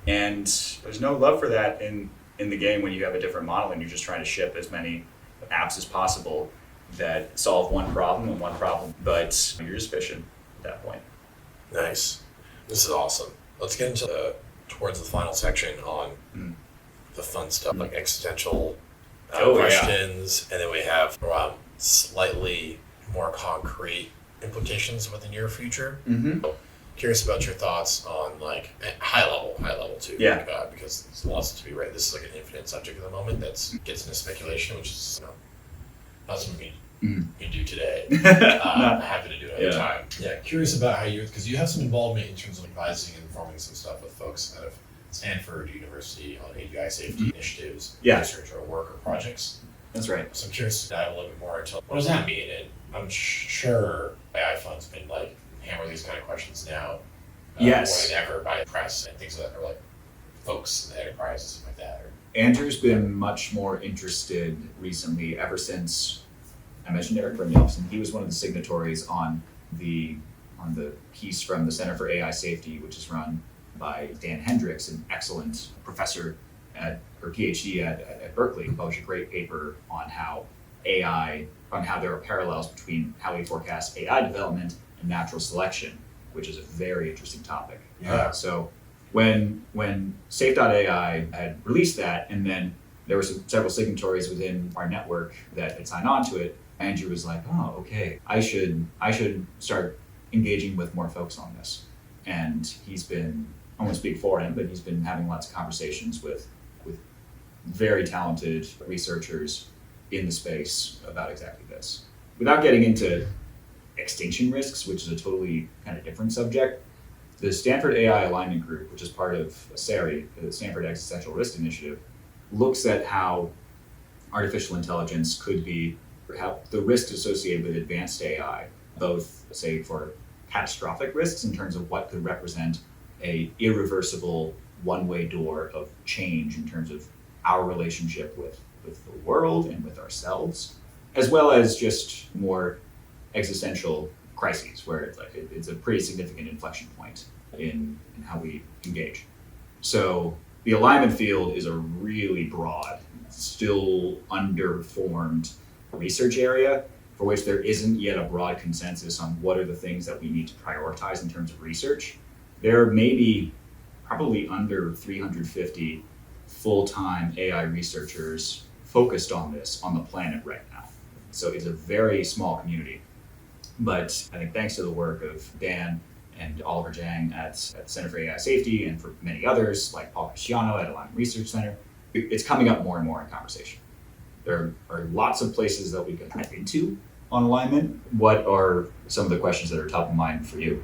And there's no love for that in the game when you have a different model and you're just trying to ship as many apps as possible that solve one problem, but you're just fishing at that point. Nice. This is awesome. Let's get into towards the final section on the fun stuff, like existential questions, and then we have slightly more concrete implications with the near future. So, curious about your thoughts on like high level too. Yeah. Because there's lots to be read. This is like an infinite subject at the moment that gets into speculation, which is not something you do today. I'm happy to do it another time. Yeah, curious about how because you have some involvement in terms of advising and informing some stuff with folks out of Stanford University on API safety initiatives, research or work or projects. That's right. So I'm curious to dive a little bit more into what does that mean? And I'm sure AI Fund's been like hammer these kind of questions now more than ever by press and things that are like folks in the enterprise and stuff like that. Andrew's been much more interested recently ever since I mentioned Eric Brynjolfsson. He was one of the signatories on the piece from the Center for AI Safety, which is run by Dan Hendricks, an excellent professor or PhD at Berkeley, who published a great paper on how there are parallels between how we forecast AI development and natural selection, which is a very interesting topic. Yeah. So when Safe.ai had released that, and then there were several signatories within our network that had signed on to it, Andrew was like, oh, okay, I should start engaging with more folks on this. And he's been, I won't speak for him, but he's been having lots of conversations with very talented researchers in the space about exactly this. Without getting into extinction risks, which is a totally kind of different subject, the Stanford AI Alignment Group, which is part of SARI, the Stanford Existential Risk Initiative, looks at how artificial intelligence could be, or how the risks associated with advanced AI, both, say, for catastrophic risks in terms of what could represent a irreversible one-way door of change in terms of our relationship with the world and with ourselves, as well as just more existential crises where it's a pretty significant inflection point in how we engage. So the alignment field is a really broad, still underformed research area for which there isn't yet a broad consensus on what are the things that we need to prioritize in terms of research. There may be probably under 350 full-time AI researchers focused on this on the planet right now. So it's a very small community. But I think thanks to the work of Dan and Oliver Jang at the Center for AI Safety and for many others like Paul Cristiano at Alignment Research Center, it's coming up more and more in conversation. There are lots of places that we can dive into on alignment. What are some of the questions that are top of mind for you?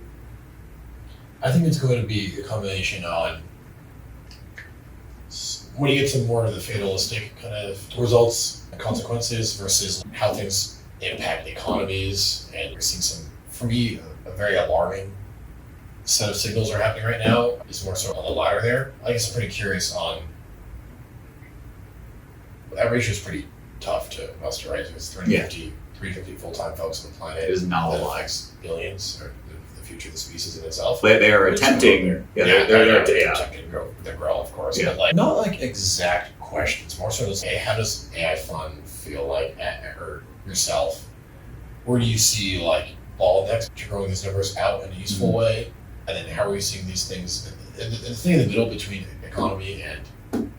I think it's going to be a combination on when you get to more of the fatalistic kind of results and consequences versus how things impact economies, and we're seeing some for me, a very alarming set of signals are happening right now is more so on the latter there. I guess I'm pretty curious on that ratio is pretty tough to muster, right? It's 350 full-time folks on the planet. It is not a that lot. affects billions, or the future of the species in itself. They are attempting. They're attempting to grow, of course. Yeah. But like, not like exact questions, more so as, hey, how does AI fund feel like, or yourself? Where do you see like bottlenecks to growing these numbers out in a useful way? And then how are we seeing these things? And the thing in the middle between economy and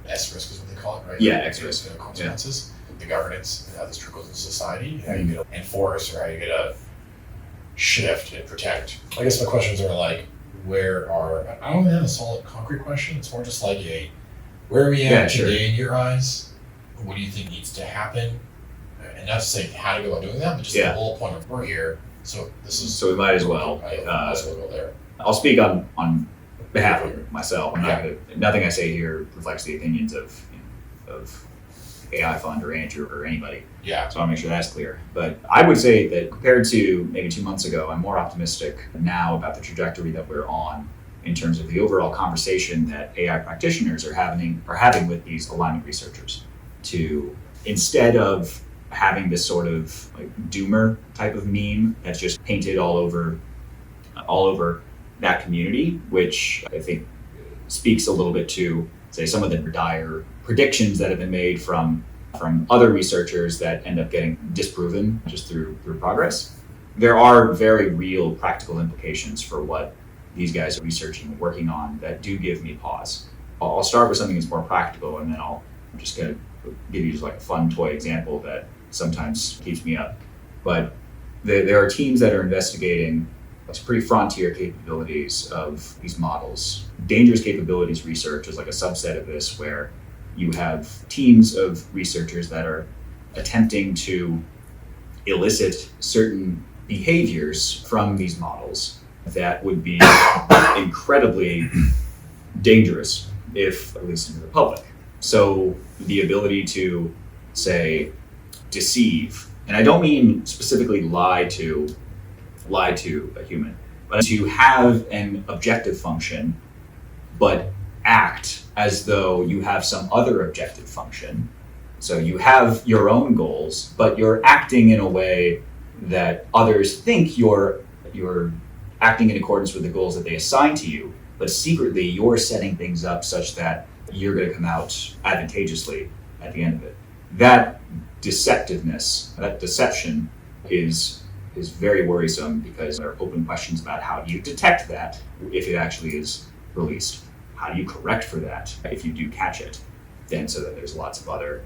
S risk is what they call it, right? Yeah, X risk. Consequences, the governance, and how this trickles into society, how you get to enforce, or how you get to shift and protect. I guess my questions are like, I don't have a solid concrete question. It's more just like where are we at today in your eyes? What do you think needs to happen? And not to say how to go about doing that, but just the whole point of we're here. So this is. So we might as well. Go there. I'll speak on behalf of myself. Nothing I say here reflects the opinions of AI Fund or Andrew or anybody. Yeah. So I'll make sure that's clear. But I would say that compared to maybe 2 months ago, I'm more optimistic now about the trajectory that we're on in terms of the overall conversation that AI practitioners are having with these alignment researchers. To instead of having this sort of like doomer type of meme that's just painted all over that community, which I think speaks a little bit to, say, some of the dire predictions that have been made from other researchers that end up getting disproven just through progress. There are very real practical implications for what these guys are researching and working on that do give me pause. I'll start with something that's more practical, and then I'm just going to give you just like a fun toy example that sometimes keeps me up. But there are teams that are investigating pretty frontier capabilities of these models. Dangerous capabilities research is like a subset of this, where you have teams of researchers that are attempting to elicit certain behaviors from these models that would be incredibly dangerous if released into the public. So the ability to, say, deceive, and I don't mean specifically lie to a human, but to have an objective function, but act as though you have some other objective function. So you have your own goals, but you're acting in a way that others think you're acting in accordance with the goals that they assign to you, but secretly you're setting things up such that you're going to come out advantageously at the end of it. That deceptiveness, that deception is very worrisome, because there are open questions about how do you detect that if it actually is released. How do you correct for that if you do catch it? Then so that there's lots of other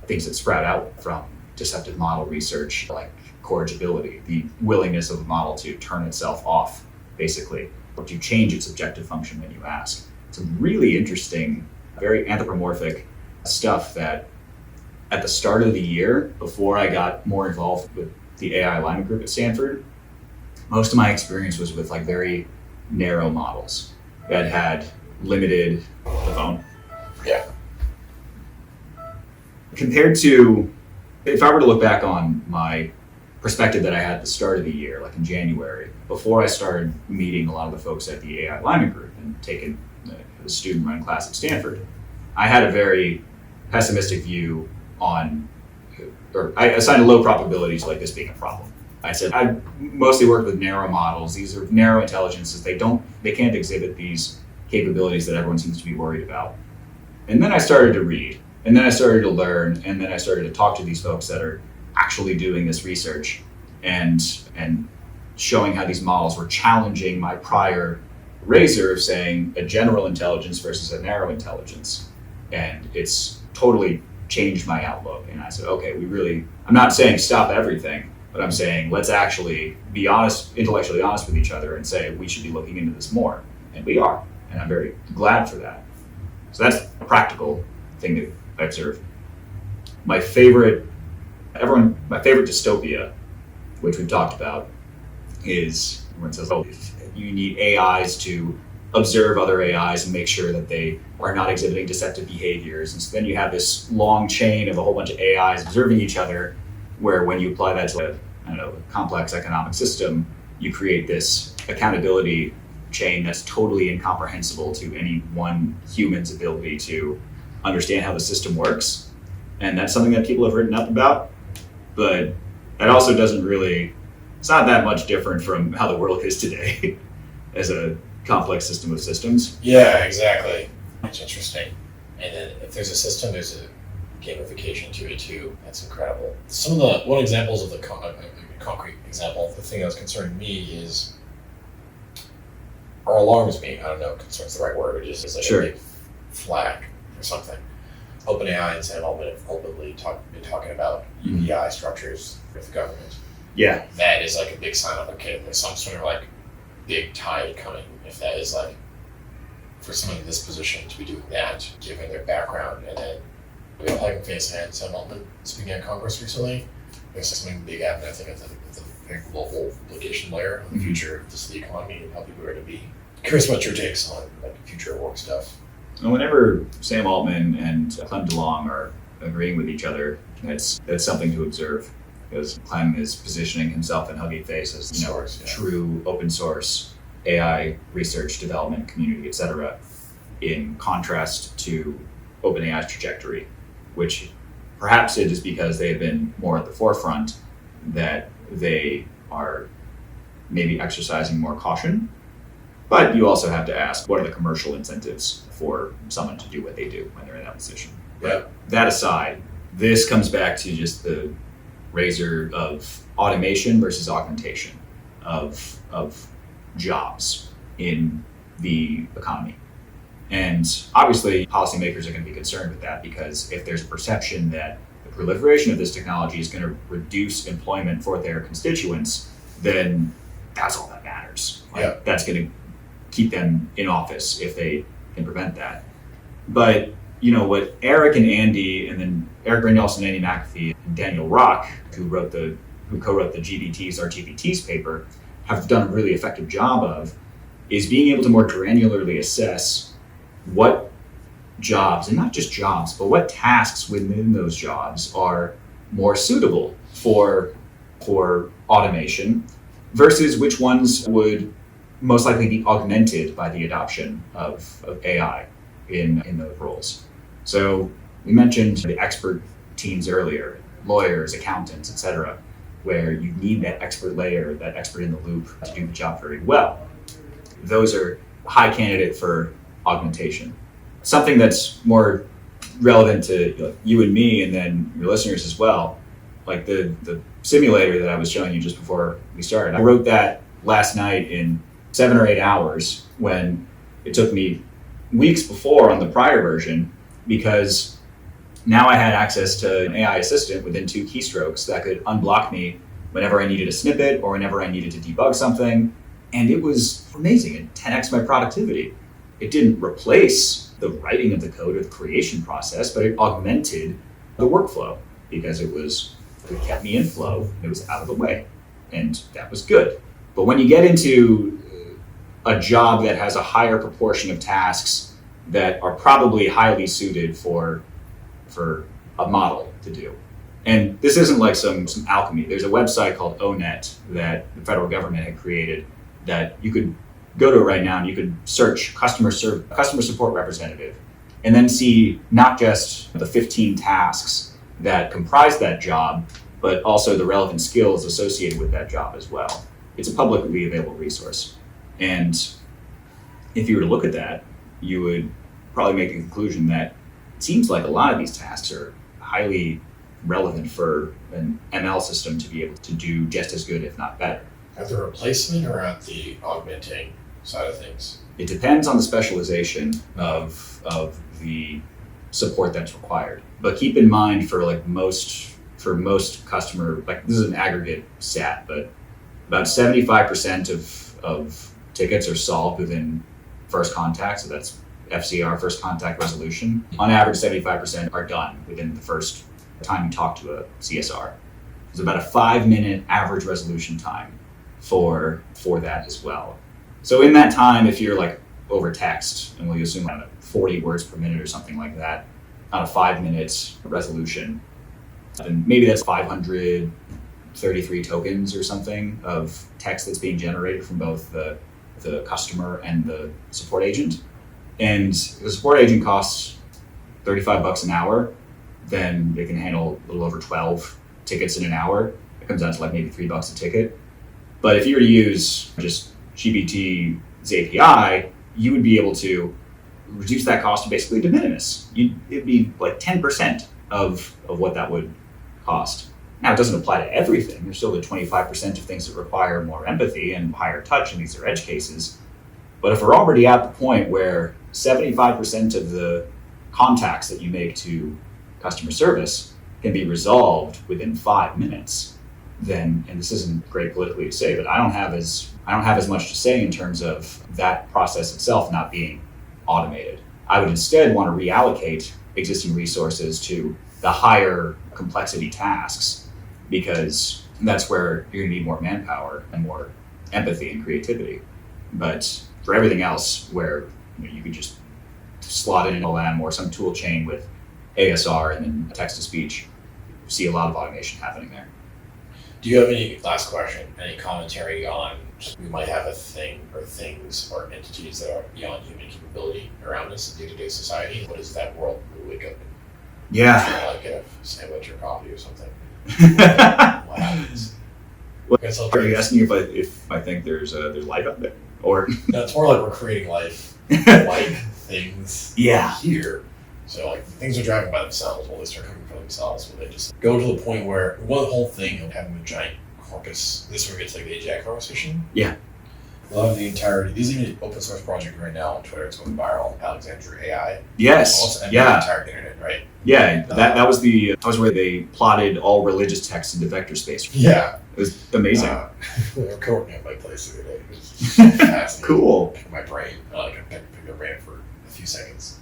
things that sprout out from deceptive model research, like corrigibility, the willingness of the model to turn itself off, basically, or to change its objective function when you ask. Some really interesting, very anthropomorphic stuff that at the start of the year, before I got more involved with the AI alignment group at Stanford, most of my experience was with like very narrow models that had limited the phone. Yeah. Compared to, if I were to look back on my perspective that I had at the start of the year, like in January, before I started meeting a lot of the folks at the AI alignment group and taking the student-run class at Stanford, I had a very pessimistic view on, or I assigned a low probability to like this being a problem. I said, I mostly worked with narrow models. These are narrow intelligences. They can't exhibit these capabilities that everyone seems to be worried about. And then I started to read, and then I started to learn, and then I started to talk to these folks that are actually doing this research and showing how these models were challenging my prior razor of saying a general intelligence versus a narrow intelligence. And it's totally changed my outlook. And I said, okay, I'm not saying stop everything, but I'm saying let's actually be honest, intellectually honest with each other, and say we should be looking into this more. And we are. And I'm very glad for that. So that's a practical thing that I observed. My favorite dystopia, which we've talked about, is when it says, oh, you need AIs to observe other AIs and make sure that they are not exhibiting deceptive behaviors. And so then you have this long chain of a whole bunch of AIs observing each other, where when you apply that to I don't know, a complex economic system, you create this accountability chain that's totally incomprehensible to any one human's ability to understand how the system works. And that's something that people have written up about, but it also doesn't really, it's not that much different from how the world is today as a complex system of systems. Yeah, exactly. It's interesting. And then if there's a system, there's a gamification to it too. That's incredible. One examples of the concrete example, the thing that's concerning me is, or alarms me, I don't know if concern's the right word, it just is like Sure. a big flag or something. OpenAI and Sam Altman have openly been talking about UBI structures with the government. Yeah. That is like a big sign of, okay, there's some sort of like big tide coming. If that is like, for someone in this position to be doing that, given their background, and then we have Hugging Face and Sam Altman speaking at Congress recently, there's something big happening, I think, at the very global implication layer of the future of just the economy and how people are going to be. Curious about your takes on like future work stuff. And whenever Sam Altman and Clem DeLong are agreeing with each other, that's something to observe, because Clem is positioning himself in Hugging Face as true open source AI research, development, community, etc., in contrast to OpenAI's trajectory, which perhaps it is because they have been more at the forefront that they are maybe exercising more caution. But you also have to ask, what are the commercial incentives for someone to do what they do when they're in that position? Yeah. That aside, this comes back to just the razor of automation versus augmentation of jobs in the economy. And obviously, policymakers are going to be concerned with that, because if there's a perception that the proliferation of this technology is going to reduce employment for their constituents, then that's all that matters. Yeah. That's going to keep them in office if they can prevent that. But what Eric and Andy, and then Eric Brynjolfsson, Andy McAfee, and Daniel Rock, who co-wrote the GBTs are GPTs paper, have done a really effective job of, is being able to more granularly assess what jobs, and not just jobs, but what tasks within those jobs are more suitable for automation versus which ones would most likely be augmented by the adoption of AI in those roles. So we mentioned the expert teams earlier, lawyers, accountants, etc., where you need that expert layer, that expert in the loop to do the job very well. Those are high candidate for augmentation. Something that's more relevant to you and me, and then your listeners as well, like the simulator that I was showing you just before we started. I wrote that last night in 7 or 8 hours, when it took me weeks before on the prior version, because now I had access to an AI assistant within 2 keystrokes that could unblock me whenever I needed a snippet or whenever I needed to debug something. And it was amazing. It 10x my productivity. It didn't replace the writing of the code or the creation process, but it augmented the workflow, because it kept me in flow. It was out of the way, and that was good. But when you get into a job that has a higher proportion of tasks that are probably highly suited for a model to do. And this isn't like some alchemy. There's a website called ONET that the federal government had created that you could go to right now, and you could search customer support representative, and then see not just the 15 tasks that comprise that job, but also the relevant skills associated with that job as well. It's a publicly available resource. And if you were to look at that, you would probably make the conclusion that it seems like a lot of these tasks are highly relevant for an ML system to be able to do just as good, if not better. At the replacement or at the augmenting side of things? It depends on the specialization of the support that's required. But keep in mind, for most customer, like this is an aggregate stat, but about 75% of tickets are solved within first contact. So that's FCR, first contact resolution. On average, 75% are done within the first time you talk to a CSR. There's about a 5-minute average resolution time for that as well. So in that time, if you're like over text, and we'll assume around 40 words per minute or something like that, on a 5-minute resolution, then maybe that's 500 33 tokens or something of text that's being generated from both the customer and the support agent. And the support agent costs $35 an hour, then they can handle a little over 12 tickets in an hour. It comes out to like maybe $3 a ticket. But if you were to use just GPT's API, you would be able to reduce that cost to basically de minimis. It'd be like 10% of what that would cost. Now, it doesn't apply to everything. There's still the 25% of things that require more empathy and higher touch, and these are edge cases. But if we're already at the point where 75% of the contacts that you make to customer service can be resolved within 5 minutes, then, and this isn't great politically to say, but I don't have as much to say in terms of that process itself not being automated. I would instead want to reallocate existing resources to the higher complexity tasks, because that's where you're going to need more manpower and more empathy and creativity. But for everything else, where you could just slot in an LM or some tool chain with ASR and then text to speech, you see a lot of automation happening there. Do you have any, last question, any commentary on we might have a thing or things or entities that are beyond human capability around us in day-to-day society? What is that world we wake up in? Yeah. Like get a sandwich or coffee or something. What happens? Are you asking if I think there's life out there? Or no, it's more like we're creating life like things here. So like things are driving by themselves. Will they start cooking for themselves? Will they just go to the point where one whole thing of having a giant corpus? This is where we get to like the AGI conversation. Yeah. A lot of the entirety. There's even an open source project right now on Twitter. It's going viral. Alexandria AI. Yes. The entire internet, right? Yeah. That was where they plotted all religious texts into vector space. Yeah. It was amazing. We're co-working at my place the other day. It was fascinating. Cool. Pick my brain. I pick my brain for a few seconds.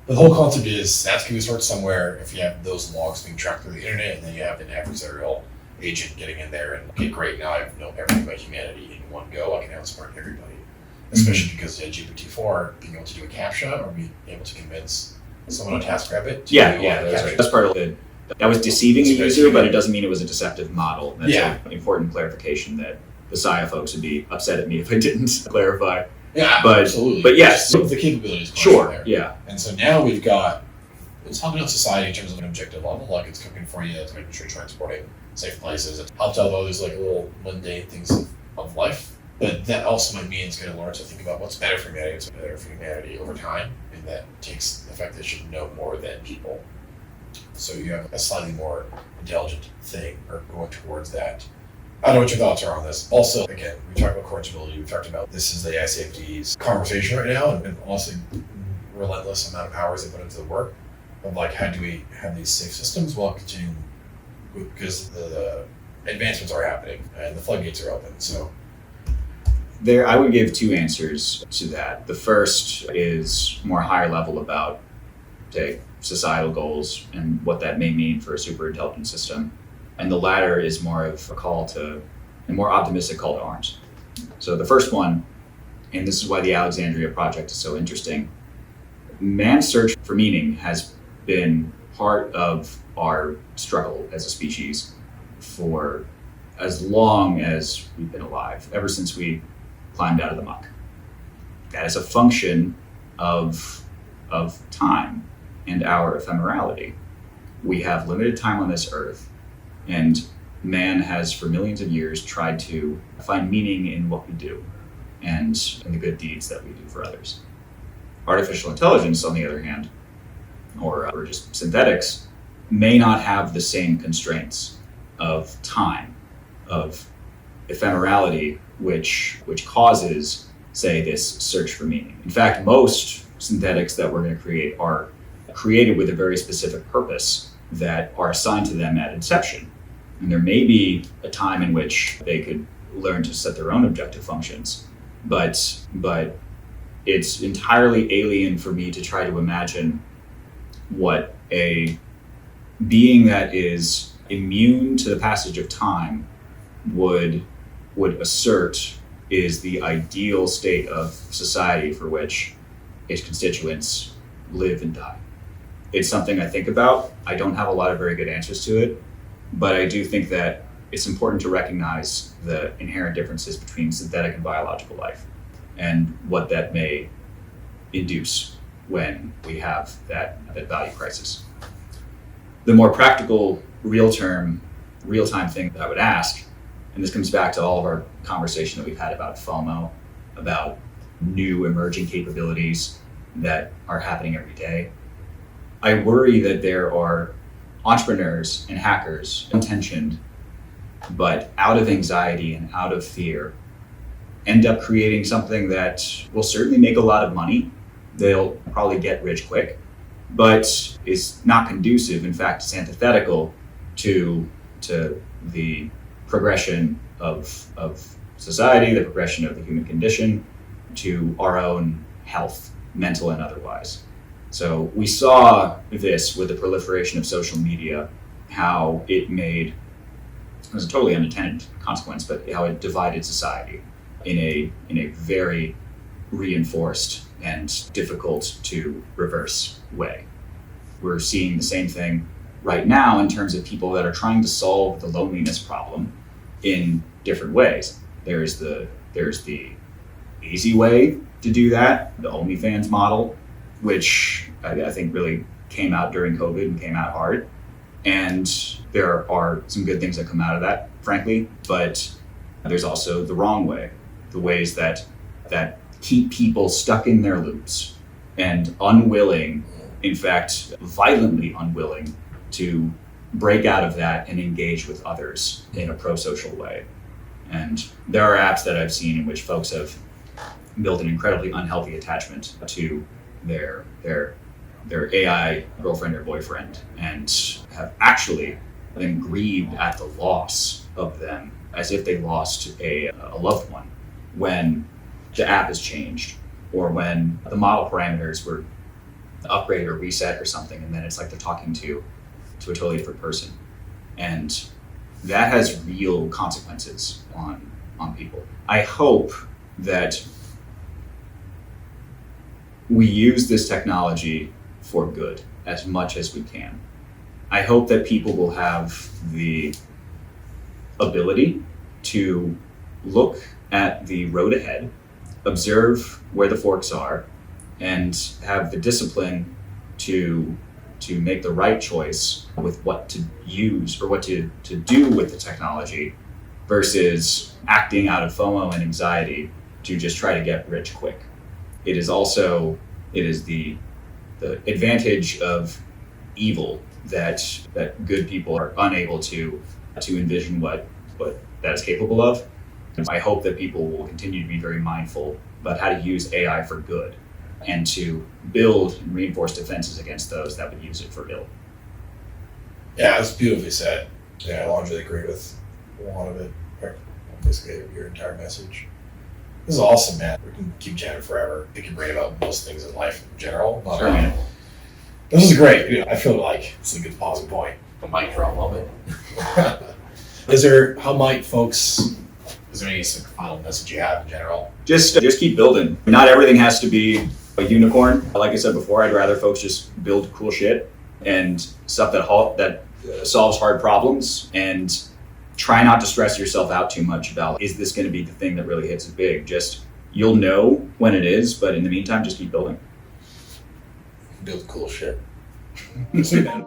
The whole concept is that's going to start somewhere if you have those logs being tracked through the internet, and then you have an adversarial agent getting in there and, okay, great, now I know everything about humanity in one go. I can outsmart everybody. Especially because GPT-4 being able to do a CAPTCHA or being able to convince someone on TaskRabbit to that's part of it. That was deceiving the user, but it doesn't mean it was a deceptive model. That's an important clarification that the SIA folks would be upset at me if I didn't clarify. Yeah, but, absolutely. But yes. The capabilities there. Yeah. And so now we've got, it's helping out society in terms of an objective level, like it's cooking for you, it's making sure you're transporting safe places, it helps out all these like little mundane things of life. But that also might mean it's going to learn to think about what's better for humanity, what's better for humanity over time, and that takes the fact that it should know more than people. So you have a slightly more intelligent thing or going towards that. I don't know what your thoughts are on this. Also, again, we talked about corrigibility, we talked about this is the AI safety's conversation right now, and also relentless amount of hours they put into the work of like, how do we have these safe systems while continuing, because the advancements are happening and the floodgates are open. So I would give two answers to that. The first is more higher level about, say, societal goals and what that may mean for a super intelligent system. And the latter is more of a more optimistic call to arms. So the first one, and this is why the Alexandria project is so interesting, man's search for meaning has been part of our struggle as a species for as long as we've been alive, ever since we climbed out of the muck. That is a function of time and our ephemerality. We have limited time on this earth, and man has for millions of years tried to find meaning in what we do and in the good deeds that we do for others. Artificial intelligence, on the other hand, or just synthetics, may not have the same constraints of time, of ephemerality, which causes, say, this search for meaning. In fact, most synthetics that we're going to create are created with a very specific purpose that are assigned to them at inception. And there may be a time in which they could learn to set their own objective functions, but it's entirely alien for me to try to imagine what a being that is immune to the passage of time would assert is the ideal state of society for which its constituents live and die. It's something I think about. I don't have a lot of very good answers to it, but I do think that it's important to recognize the inherent differences between synthetic and biological life and what that may induce when we have that value crisis. The more practical, real-time thing that I would ask, and this comes back to all of our conversation that we've had about FOMO, about new emerging capabilities that are happening every day. I worry that there are entrepreneurs and hackers, intentioned, but out of anxiety and out of fear, end up creating something that will certainly make a lot of money. They'll probably get rich quick, but is not conducive. In fact, it's antithetical to the progression of society, the progression of the human condition, to our own health, mental and otherwise. So we saw this with the proliferation of social media, how it was a totally unintended consequence, but how it divided society in a very reinforced and difficult to reverse way. We're seeing the same thing right now in terms of people that are trying to solve the loneliness problem in different ways. There's the easy way to do that, the OnlyFans model, which I think really came out during COVID and came out hard. And there are some good things that come out of that, frankly, but there's also the wrong way, the ways that keep people stuck in their loops and unwilling, in fact, violently unwilling to break out of that and engage with others in a pro-social way. And there are apps that I've seen in which folks have built an incredibly unhealthy attachment to their AI girlfriend or boyfriend and have actually been grieved at the loss of them as if they lost a loved one when the app has changed or when the model parameters were upgraded or reset or something, and then it's like they're talking to a totally different person. And that has real consequences on people. I hope that we use this technology for good as much as we can. I hope that people will have the ability to look at the road ahead, observe where the forks are, and have the discipline to make the right choice with what to use or what to do with the technology versus acting out of FOMO and anxiety to just try to get rich quick. It is the advantage of evil that good people are unable to envision what that is capable of. I hope that people will continue to be very mindful about how to use AI for good and to build and reinforce defenses against those that would use it for ill. Yeah, it's beautifully said. Yeah, I largely agree with a lot of it, or basically your entire message. This is awesome, man. We can keep chatting forever. Pick your brain about most things in life in general. But, sure. This is great. I feel like it's a good pausing point. A mic drop moment. Is there any final message you have in general? Just keep building. Not everything has to be a unicorn. Like I said before, I'd rather folks just build cool shit and stuff that solves hard problems, and try not to stress yourself out too much about, is this going to be the thing that really hits it big? Just, you'll know when it is, but in the meantime, just keep building. Build cool shit. See that.